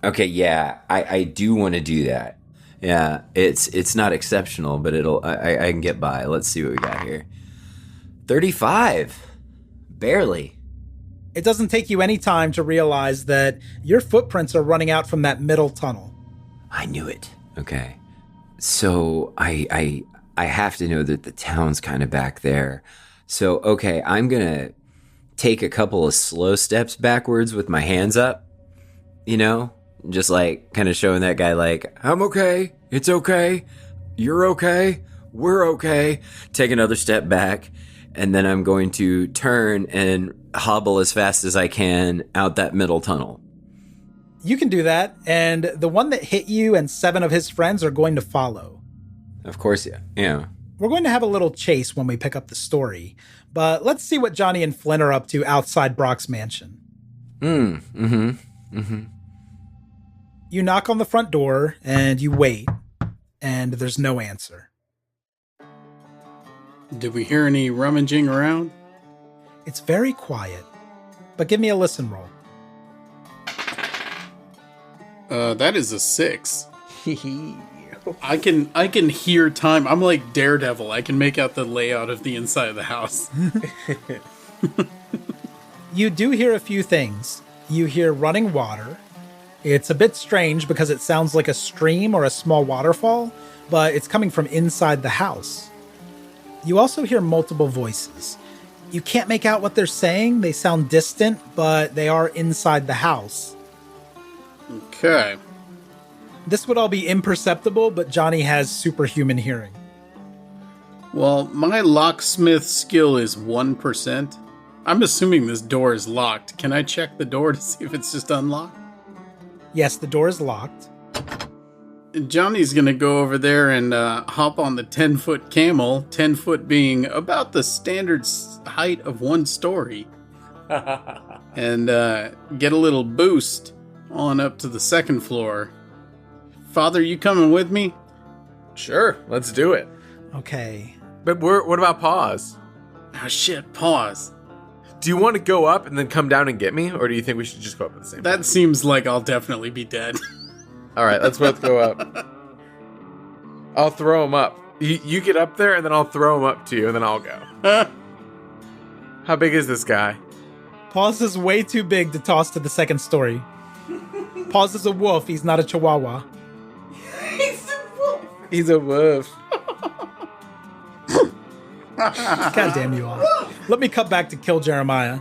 Okay, yeah, I do want to do that. Yeah, it's not exceptional, but I can get by. Let's see what we got here. 35. Barely. It doesn't take you any time to realize that your footprints are running out from that middle tunnel. I knew it. Okay. So I have to know that the town's kind of back there. So, okay, I'm going to take a couple of slow steps backwards with my hands up, you know, just like kind of showing that guy like, I'm okay. It's okay. You're okay. We're okay. Take another step back. And then I'm going to turn and hobble as fast as I can out that middle tunnel. You can do that. And the one that hit you and 7 of his friends are going to follow. Of course, yeah. We're going to have a little chase when we pick up the story, but let's see what Johnny and Flint are up to outside Brock's mansion. Mm-hmm. You knock on the front door, and you wait, and there's no answer. Did we hear any rummaging around? It's very quiet, but give me a listen roll. That is a 6. I can hear time. I'm like Daredevil. I can make out the layout of the inside of the house. You do hear a few things. You hear running water. It's a bit strange because it sounds like a stream or a small waterfall, but it's coming from inside the house. You also hear multiple voices. You can't make out what they're saying. They sound distant, but they are inside the house. Okay. This would all be imperceptible, but Johnny has superhuman hearing. Well, my locksmith skill is 1%. I'm assuming this door is locked. Can I check the door to see if it's just unlocked? Yes, the door is locked. Johnny's gonna go over there and hop on the 10-foot camel, 10 foot being about the standard height of 1 story, and get a little boost on up to the 2nd floor. Father, you coming with me? Sure, let's do it. Okay. But what about pause? Oh shit, pause. Do you want to go up and then come down and get me? Or do you think we should just go up at the same time? That seems like I'll definitely be dead. Alright, let's both go up. I'll throw him up. You get up there and then I'll throw him up to you and then I'll go. How big is this guy? Pause is way too big to toss to the 2nd story. Pause is a wolf, he's not a chihuahua. He's a wolf. God damn you all. Let me cut back to kill Jeremiah.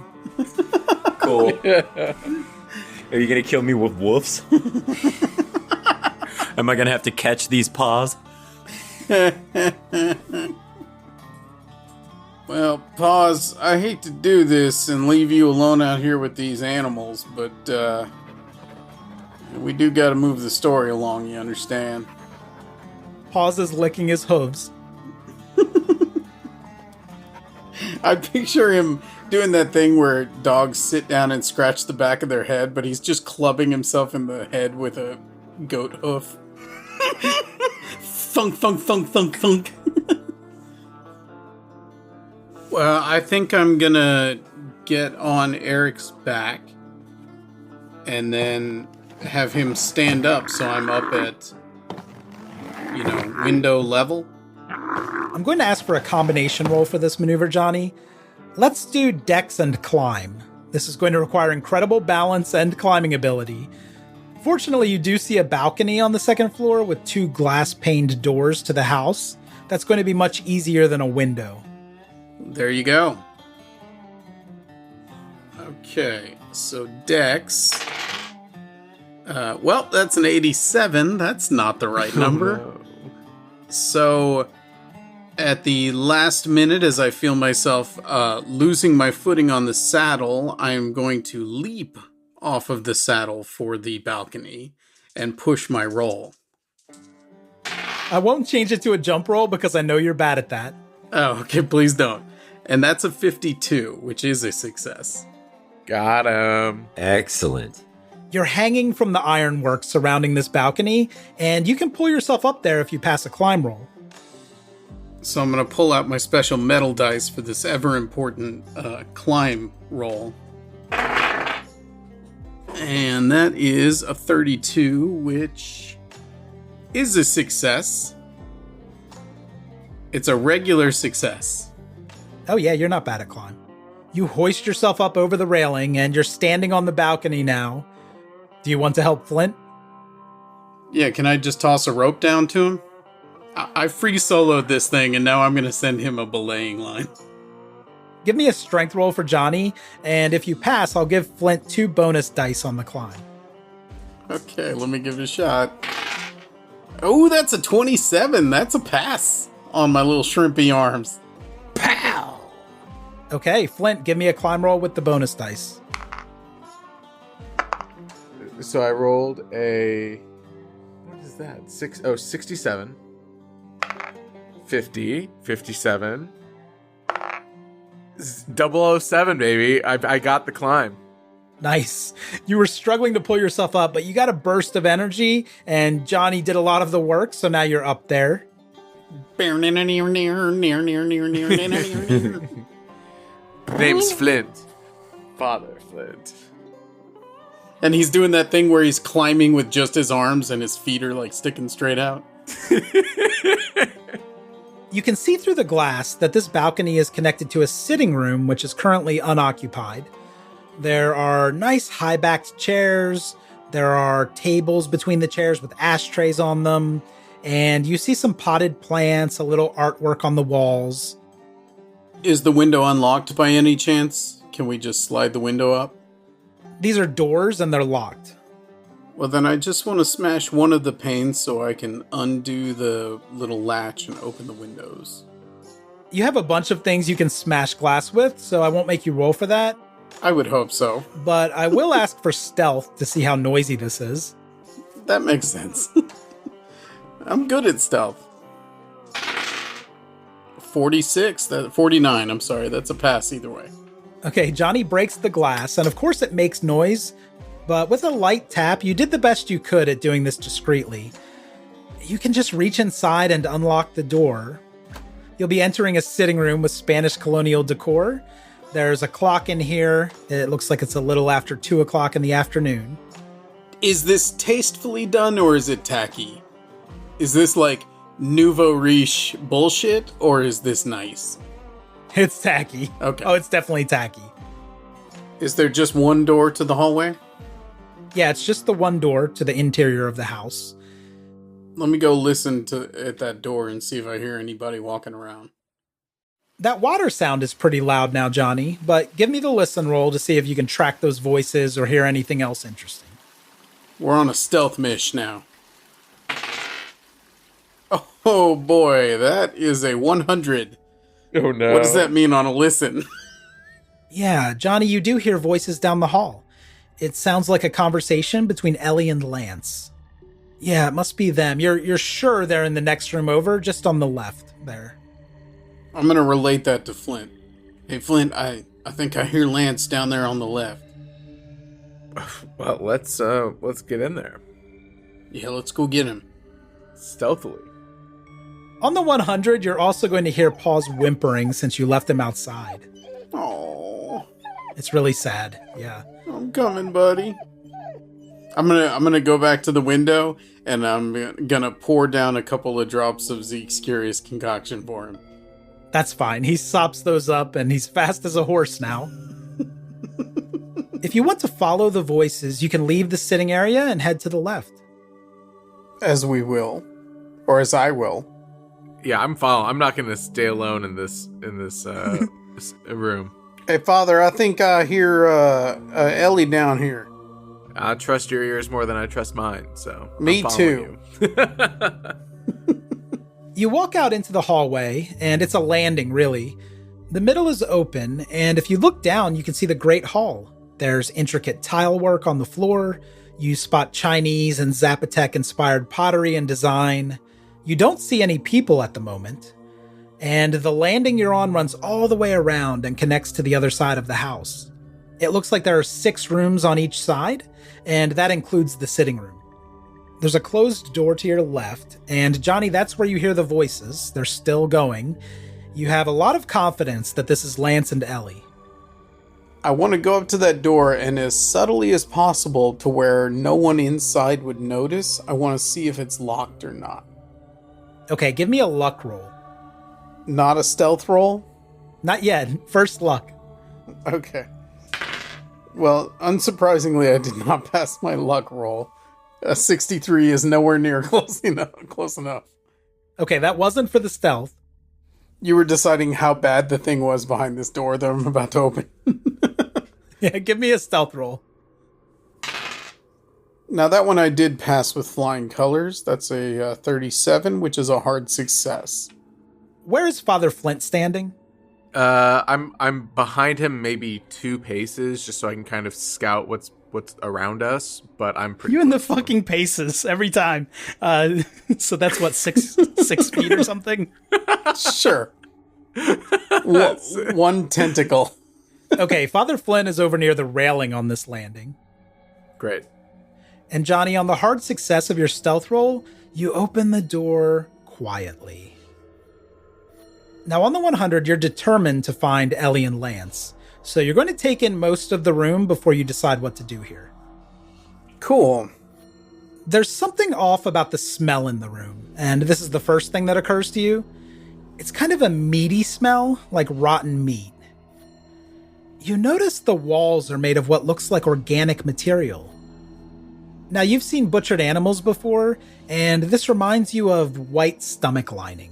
Cool. Are you going to kill me with wolves? Am I going to have to catch these paws? Well, pause. I hate to do this and leave you alone out here with these animals, but we do got to move the story along, you understand? Pause is licking his hooves. I picture him doing that thing where dogs sit down and scratch the back of their head, but he's just clubbing himself in the head with a goat hoof. Thunk, thunk, thunk, thunk, thunk. Well, I think I'm gonna get on Eric's back and then have him stand up so I'm up at, window level. I'm going to ask for a combination roll for this maneuver, Johnny. Let's do Dex and Climb. This is going to require incredible balance and climbing ability. Fortunately, you do see a balcony on the second floor with 2 glass-paned doors to the house. That's going to be much easier than a window. There you go. Okay, so Dex. That's an 87. That's not the right number. No. So, at the last minute, as I feel myself losing my footing on the saddle, I'm going to leap off of the saddle for the balcony and push my roll. I won't change it to a jump roll because I know you're bad at that. Oh, okay, please don't. And that's a 52, which is a success. Got him. Excellent. You're hanging from the ironwork surrounding this balcony, and you can pull yourself up there if you pass a climb roll. So I'm going to pull out my special metal dice for this ever-important climb roll. And that is a 32, which is a success. It's a regular success. Oh yeah, you're not bad at climb. You hoist yourself up over the railing, and you're standing on the balcony now. Do you want to help Flint? Yeah, can I just toss a rope down to him? I free soloed this thing, and now I'm going to send him a belaying line. Give me a strength roll for Johnny, and if you pass, I'll give Flint 2 bonus dice on the climb. Okay, let me give it a shot. Oh, that's a 27. That's a pass on my little shrimpy arms. Pow! Okay, Flint, give me a climb roll with the bonus dice. So I rolled a... What is that? 67. 50. 57. 007, baby. I got the climb. Nice. You were struggling to pull yourself up, but you got a burst of energy, and Johnny did a lot of the work, so now you're up there. Name's Flint. Father Flint. And he's doing that thing where he's climbing with just his arms and his feet are like sticking straight out. You can see through the glass that this balcony is connected to a sitting room, which is currently unoccupied. There are nice high-backed chairs. There are tables between the chairs with ashtrays on them. And you see some potted plants, a little artwork on the walls. Is the window unlocked by any chance? Can we just slide the window up? These are doors and they're locked. Well, then I just want to smash one of the panes so I can undo the little latch and open the windows. You have a bunch of things you can smash glass with, so I won't make you roll for that. I would hope so. But I will ask for stealth to see how noisy this is. That makes sense. I'm good at stealth. 49, I'm sorry. That's a pass either way. Okay, Johnny breaks the glass, and of course it makes noise, but with a light tap, you did the best you could at doing this discreetly. You can just reach inside and unlock the door. You'll be entering a sitting room with Spanish colonial decor. There's a clock in here. It looks like it's a little after 2 o'clock in the afternoon. Is this tastefully done or is it tacky? Is this like nouveau riche bullshit or is this nice? It's tacky. Okay. Oh, it's definitely tacky. Is there just one door to the hallway? Yeah, it's just the one door to the interior of the house. Let me go listen at that door and see if I hear anybody walking around. That water sound is pretty loud now, Johnny, but give me the listen roll to see if you can track those voices or hear anything else interesting. We're on a stealth mish now. Oh boy, that is a 100. Oh no. What does that mean on a listen? Yeah, Johnny, you do hear voices down the hall. It sounds like a conversation between Ellie and Lance. Yeah, it must be them. You're sure they're in the next room over, just on the left there. I'm going to relate that to Flint. Hey, Flint, I think I hear Lance down there on the left. Well, let's get in there. Yeah, let's go get him. Stealthily. On the 100, you're also going to hear Paul's whimpering since you left him outside. Oh, it's really sad. Yeah. I'm coming, buddy. I'm gonna go back to the window and I'm gonna pour down a couple of drops of Zeke's curious concoction for him. That's fine. He sops those up and he's fast as a horse now. If you want to follow the voices, you can leave the sitting area and head to the left. As we will. Or as I will. Yeah, I'm following. I'm not going to stay alone in this this room. Hey, Father, I think I hear Ellie down here. I trust your ears more than I trust mine, so Me too. You walk out into the hallway, and it's a landing, really. The middle is open, and if you look down, you can see the Great Hall. There's intricate tile work on the floor. You spot Chinese and Zapotec-inspired pottery and design. You don't see any people at the moment. And the landing you're on runs all the way around and connects to the other side of the house. It looks like there are 6 rooms on each side, and that includes the sitting room. There's a closed door to your left, and Johnny, that's where you hear the voices. They're still going. You have a lot of confidence that this is Lance and Ellie. I want to go up to that door and as subtly as possible to where no one inside would notice, I want to see if it's locked or not. Okay, give me a luck roll. Not a stealth roll? Not yet. First luck. Okay. Well, unsurprisingly, I did not pass my luck roll. A 63 is nowhere near close enough. Okay, that wasn't for the stealth. You were deciding how bad the thing was behind this door that I'm about to open. Yeah, give me a stealth roll. Now, that one I did pass with flying colors. That's a 37, which is a hard success. Where is Father Flint standing? I'm behind him maybe 2 paces, just so I can kind of scout what's around us. But I'm pretty. You in the fucking paces every time. So that's what 6 feet or something. Sure. One tentacle. Okay, Father Flint is over near the railing on this landing. Great. And Johnny, on the hard success of your stealth roll, you open the door quietly. Now on the 100, you're determined to find Ellie and Lance. So you're going to take in most of the room before you decide what to do here. Cool. There's something off about the smell in the room, and this is the first thing that occurs to you. It's kind of a meaty smell, like rotten meat. You notice the walls are made of what looks like organic material. Now, you've seen butchered animals before, and this reminds you of white stomach lining.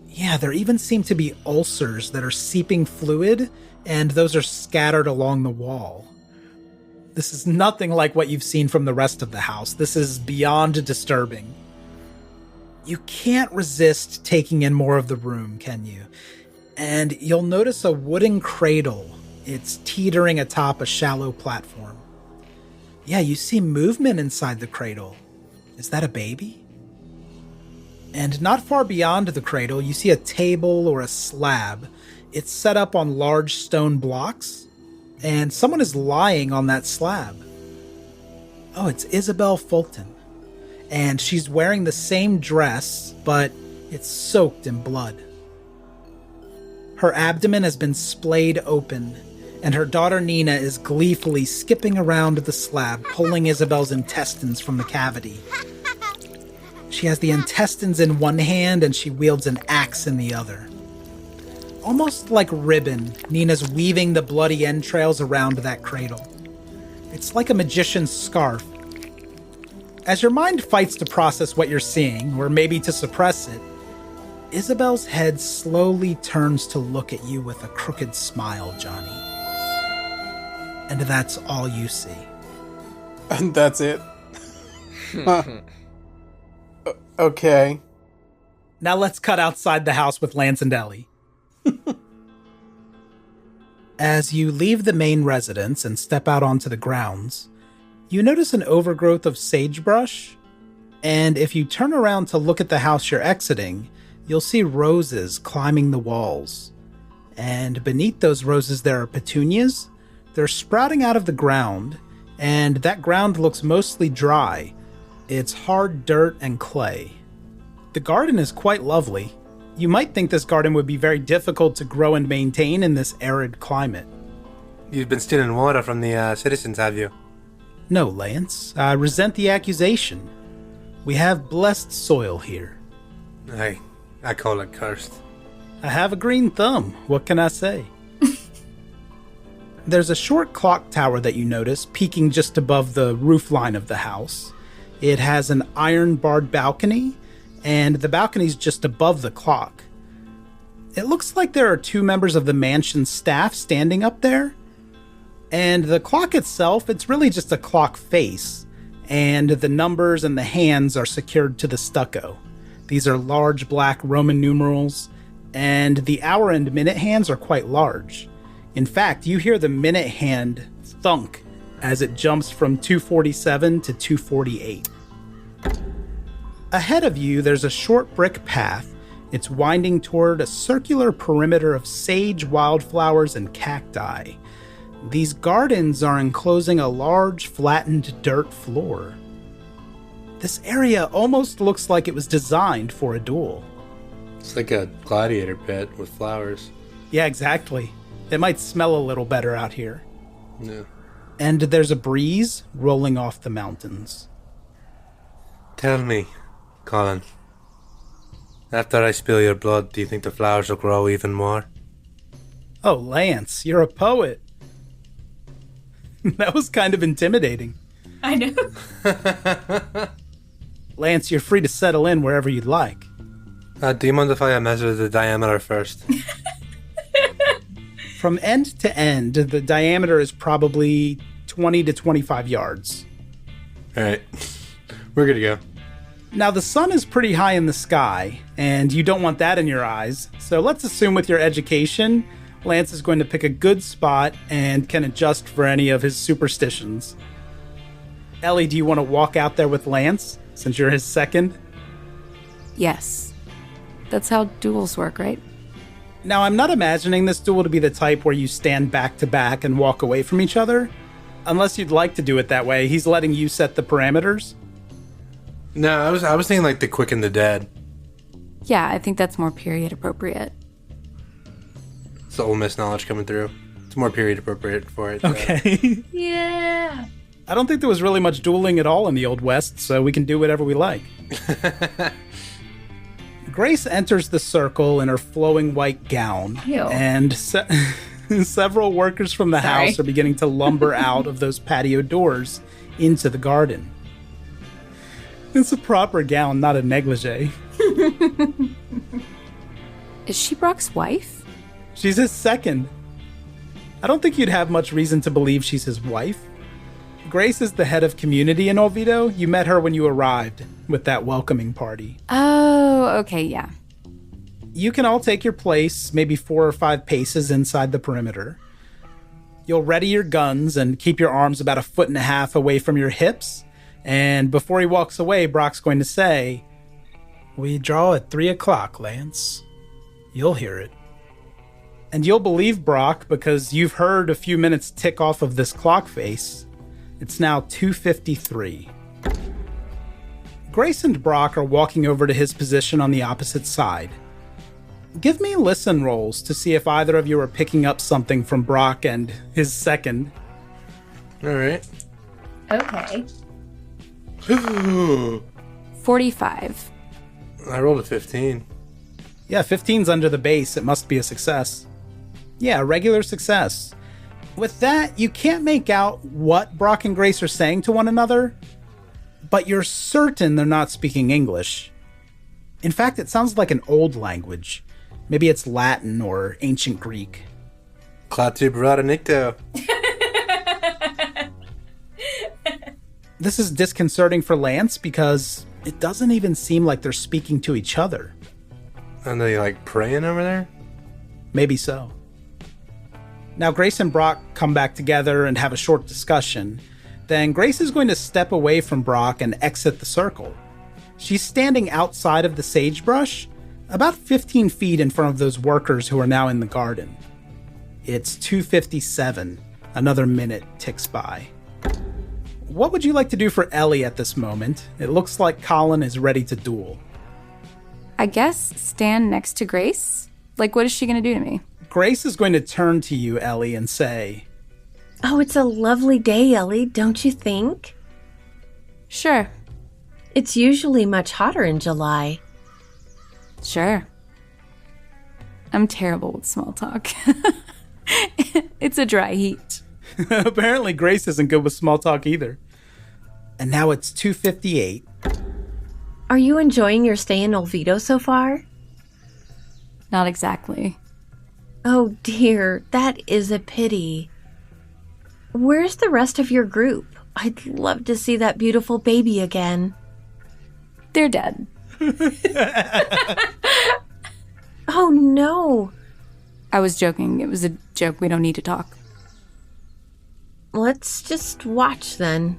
Yeah, there even seem to be ulcers that are seeping fluid, and those are scattered along the wall. This is nothing like what you've seen from the rest of the house. This is beyond disturbing. You can't resist taking in more of the room, can you? And you'll notice a wooden cradle. It's teetering atop a shallow platform. Yeah, you see movement inside the cradle. Is that a baby? And not far beyond the cradle, you see a table or a slab. It's set up on large stone blocks, and someone is lying on that slab. Oh, it's Isabel Fulton. And she's wearing the same dress, but it's soaked in blood. Her abdomen has been splayed open, and her daughter Nina is gleefully skipping around the slab, pulling Isabel's intestines from the cavity. She has the intestines in one hand, and she wields an axe in the other. Almost like ribbon, Nina's weaving the bloody entrails around that cradle. It's like a magician's scarf. As your mind fights to process what you're seeing, or maybe to suppress it, Isabel's head slowly turns to look at you with a crooked smile, Johnny. And that's all you see. And that's it? Okay. Now let's cut outside the house with Lance and Ellie. As you leave the main residence and step out onto the grounds, you notice an overgrowth of sagebrush, and if you turn around to look at the house you're exiting, you'll see roses climbing the walls. And beneath those roses there are petunias. They're sprouting out of the ground, and that ground looks mostly dry. It's hard dirt and clay. The garden is quite lovely. You might think this garden would be very difficult to grow and maintain in this arid climate. You've been stealing water from the citizens, have you? No, Lance. I resent the accusation. We have blessed soil here. I call it cursed. I have a green thumb. What can I say? There's a short clock tower that you notice peeking just above the roof line of the house. It has an iron-barred balcony, and the balcony's just above the clock. It looks like there are 2 members of the mansion staff standing up there. And the clock itself, it's really just a clock face, and the numbers and the hands are secured to the stucco. These are large black Roman numerals, and the hour and minute hands are quite large. In fact, you hear the minute hand thunk as it jumps from 247 to 248. Ahead of you, there's a short brick path. It's winding toward a circular perimeter of sage, wildflowers, and cacti. These gardens are enclosing a large, flattened dirt floor. This area almost looks like it was designed for a duel. It's like a gladiator pit with flowers. Yeah, exactly. It might smell a little better out here. Yeah. And there's a breeze rolling off the mountains. Tell me, Colin. After I spill your blood, do you think the flowers will grow even more? Oh, Lance, you're a poet. That was kind of intimidating. I know. Lance, you're free to settle in wherever you'd like. Do you mind if I measure the diameter first? From end to end, the diameter is probably 20 to 25 yards. All right. We're good to go. Now, the sun is pretty high in the sky, and you don't want that in your eyes. So let's assume with your education, Lance is going to pick a good spot and can adjust for any of his superstitions. Ellie, do you want to walk out there with Lance, since you're his second? Yes. That's how duels work, right? Now, I'm not imagining this duel to be the type where you stand back to back and walk away from each other. Unless you'd like to do it that way, he's letting you set the parameters. No, I was thinking like the quick and the dead. Yeah, I think that's more period appropriate. It's the Ole Miss knowledge coming through. It's more period appropriate for it. Okay. Yeah. I don't think there was really much dueling at all in the Old West, so we can do whatever we like. Grace enters the circle in her flowing white gown, Ew. and several workers from the house are beginning to lumber out of those patio doors into the garden. It's a proper gown, not a negligee. Is she Brock's wife? She's his second. I don't think you'd have much reason to believe she's his wife. Grace is the head of community in Oviedo. You met her when you arrived with that welcoming party. Oh, okay, yeah. You can all take your place, maybe 4 or 5 paces inside the perimeter. You'll ready your guns and keep your arms about 1.5 feet away from your hips. And before he walks away, Brock's going to say, "We draw at 3 o'clock, Lance. You'll hear it." And you'll believe Brock because you've heard a few minutes tick off of this clock face. It's now 2:53. Grace and Brock are walking over to his position on the opposite side. Give me listen rolls to see if either of you are picking up something from Brock and his second. All right. Okay. 45. I rolled a 15. Yeah, 15's under the base. It must be a success. Yeah, a regular success. With that, you can't make out what Brock and Grace are saying to one another, but you're certain they're not speaking English. In fact, it sounds like an old language. Maybe it's Latin or ancient Greek. Clatu Baranicto. This is disconcerting for Lance because it doesn't even seem like they're speaking to each other. And they like praying over there? Maybe so. Now, Grace and Brock come back together and have a short discussion. Then Grace is going to step away from Brock and exit the circle. She's standing outside of the sagebrush, about 15 feet in front of those workers who are now in the garden. It's 2:57. Another minute ticks by. What would you like to do for Ellie at this moment? It looks like Colin is ready to duel. I guess stand next to Grace? Like, what is she going to do to me? Grace is going to turn to you, Ellie, and say, Oh, it's a lovely day, Ellie, don't you think? Sure. It's usually much hotter in July. Sure. I'm terrible with small talk. It's a dry heat. Apparently Grace isn't good with small talk either. And now it's 2:58. Are you enjoying your stay in Oviedo so far? Not exactly. Oh dear, that is a pity. Where's the rest of your group? I'd love to see that beautiful baby again. They're dead. Oh no. I was joking. It was a joke. We don't need to talk. Let's just watch then.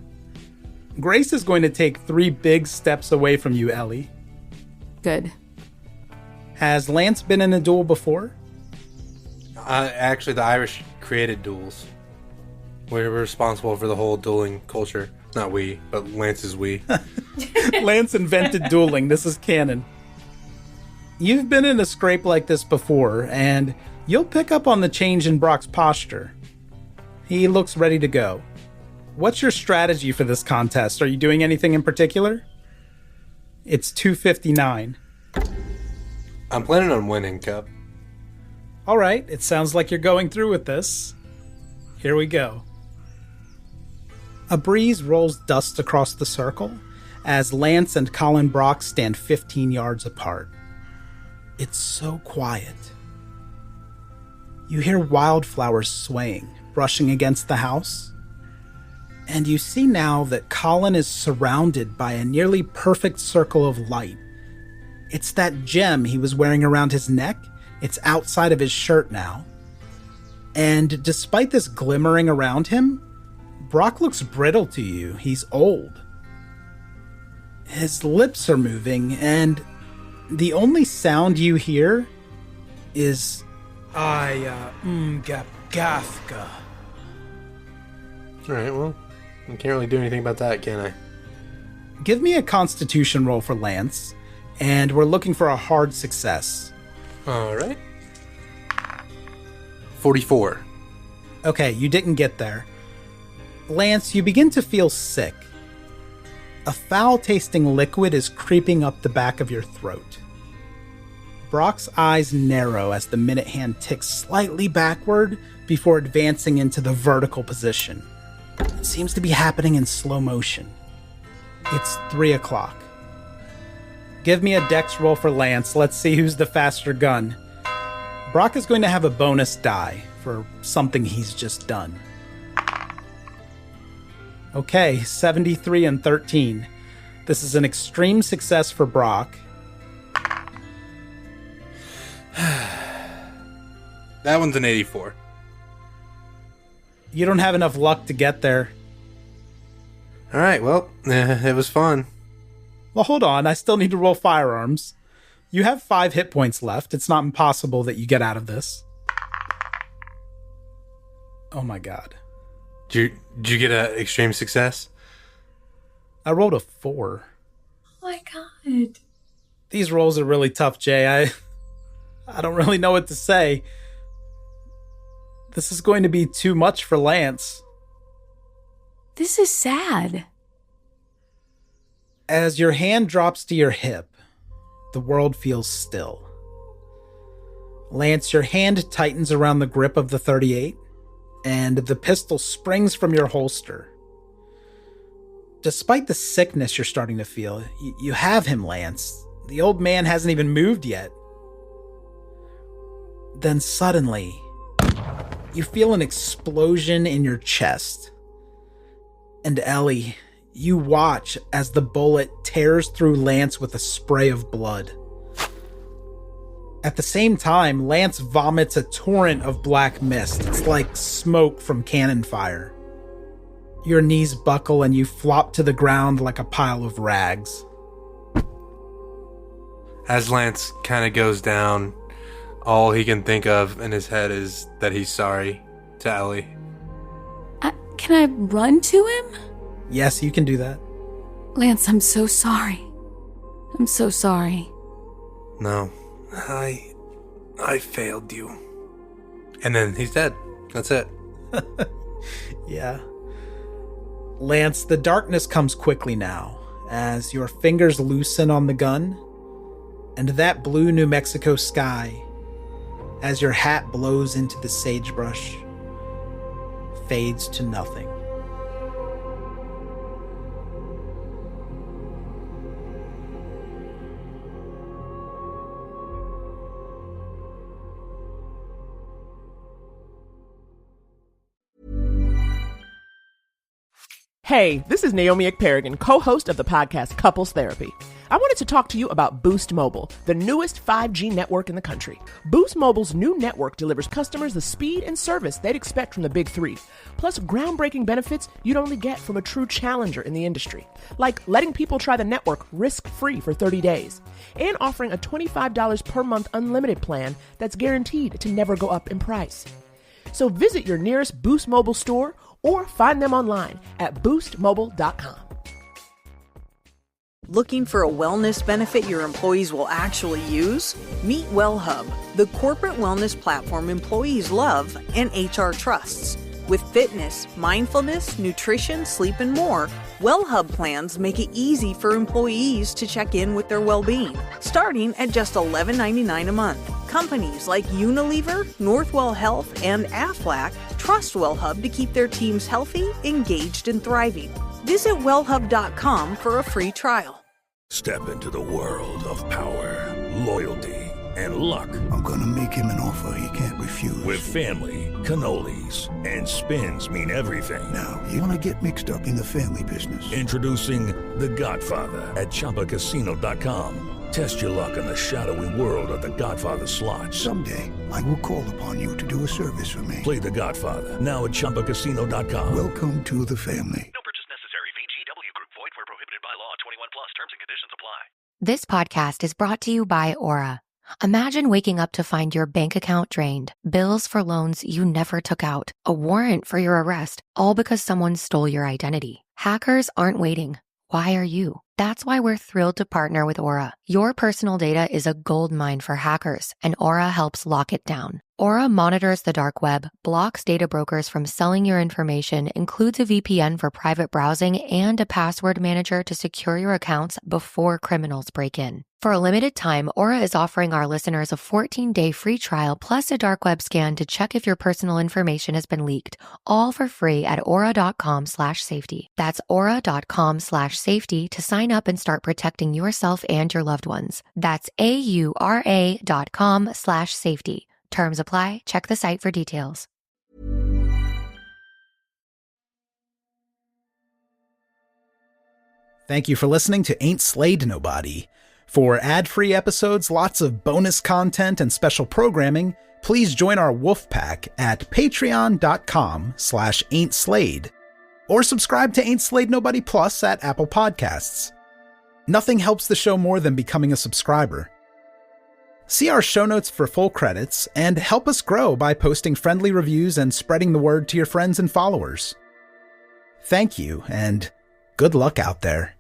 Grace is going to take 3 big steps away from you, Ellie. Good. Has Lance been in a duel before? Actually, the Irish created duels. We're responsible for the whole dueling culture. Not we, but Lance is we. Lance invented dueling. This is canon. You've been in a scrape like this before, and you'll pick up on the change in Brock's posture. He looks ready to go. What's your strategy for this contest? Are you doing anything in particular? It's 2:59. I'm planning on winning, Cup. All right, it sounds like you're going through with this. Here we go. A breeze rolls dust across the circle as Lance and Colin Brock stand 15 yards apart. It's so quiet. You hear wildflowers swaying, brushing against the house. And you see now that Colin is surrounded by a nearly perfect circle of light. It's that gem he was wearing around his neck. It's outside of his shirt now. And despite this glimmering around him, Brock looks brittle to you. He's old. His lips are moving, and the only sound you hear is Gafka. Alright, well, I can't really do anything about that, can I? Give me a constitution roll for Lance, and we're looking for a hard success. Alright. 44. Okay, you didn't get there. Lance, you begin to feel sick. A foul-tasting liquid is creeping up the back of your throat. Brock's eyes narrow as the minute hand ticks slightly backward before advancing into the vertical position. It seems to be happening in slow motion. It's 3 o'clock. Give me a dex roll for Lance. Let's see who's the faster gun. Brock is going to have a bonus die for something he's just done. Okay, 73 and 13. This is an extreme success for Brock. That one's an 84. You don't have enough luck to get there. Alright, well, it was fun. Well, hold on. I still need to roll firearms. You have 5 hit points left. It's not impossible that you get out of this. Oh my god. Did you get an extreme success? I rolled a 4. Oh my god. These rolls are really tough, Jay. I don't really know what to say. This is going to be too much for Lance. This is sad. As your hand drops to your hip, the world feels still. Lance, your hand tightens around the grip of the .38, and the pistol springs from your holster. Despite the sickness you're starting to feel, you have him, Lance. The old man hasn't even moved yet. Then suddenly, you feel an explosion in your chest. And Ellie, you watch as the bullet tears through Lance with a spray of blood. At the same time, Lance vomits a torrent of black mist. It's like smoke from cannon fire. Your knees buckle and you flop to the ground like a pile of rags. As Lance kind of goes down, all he can think of in his head is that he's sorry to Ellie. Can I run to him? Yes, you can do that. Lance, I'm so sorry. I'm so sorry. No, I failed you. And then he's dead. That's it. Yeah. Lance, the darkness comes quickly now as your fingers loosen on the gun, and that blue New Mexico sky, as your hat blows into the sagebrush, fades to nothing. Hey, this is Naomi Ekperigan, co-host of the podcast Couples Therapy. I wanted to talk to you about Boost Mobile, the newest 5G network in the country. Boost Mobile's new network delivers customers the speed and service they'd expect from the big three, plus groundbreaking benefits you'd only get from a true challenger in the industry, like letting people try the network risk-free for 30 days, and offering a $25 per month unlimited plan that's guaranteed to never go up in price. So visit your nearest Boost Mobile store or find them online at boostmobile.com. Looking for a wellness benefit your employees will actually use? Meet WellHub, the corporate wellness platform employees love and HR trusts. With fitness, mindfulness, nutrition, sleep, and more, WellHub plans make it easy for employees to check in with their well-being, starting at just $11.99 a month. Companies like Unilever, Northwell Health, and Aflac trust WellHub to keep their teams healthy, engaged, and thriving. Visit wellhub.com for a free trial. Step into the world of power, loyalty, and luck. I'm gonna make him an offer he can't refuse. With family, cannolis, and spins mean everything. Now, you wanna get mixed up in the family business. Introducing The Godfather at ChumbaCasino.com. Test your luck in the shadowy world of The Godfather slot. Someday, I will call upon you to do a service for me. Play The Godfather now at ChumbaCasino.com. Welcome to the family. No purchase necessary. VGW Group. Void where prohibited by law. 21 plus. Terms and conditions apply. This podcast is brought to you by Aura. Imagine waking up to find your bank account drained, bills for loans you never took out, a warrant for your arrest, all because someone stole your identity. Hackers aren't waiting. Why are you? That's why we're thrilled to partner with Aura. Your personal data is a goldmine for hackers, and Aura helps lock it down. Aura monitors the dark web, blocks data brokers from selling your information, includes a VPN for private browsing, and a password manager to secure your accounts before criminals break in. For a limited time, Aura is offering our listeners a 14-day free trial plus a dark web scan to check if your personal information has been leaked, all for free at aura.com/safety. That's aura.com/safety to sign up and start protecting yourself and your loved ones. That's aura.com/safety. Terms apply. Check the site for details. Thank you for listening to Ain't Slayed Nobody. For ad-free episodes, lots of bonus content, and special programming, please join our Wolf Pack at patreon.com/ain'tslayed or subscribe to Ain't Slayed Nobody Plus at Apple Podcasts. Nothing helps the show more than becoming a subscriber. See our show notes for full credits and help us grow by posting friendly reviews and spreading the word to your friends and followers. Thank you, and good luck out there.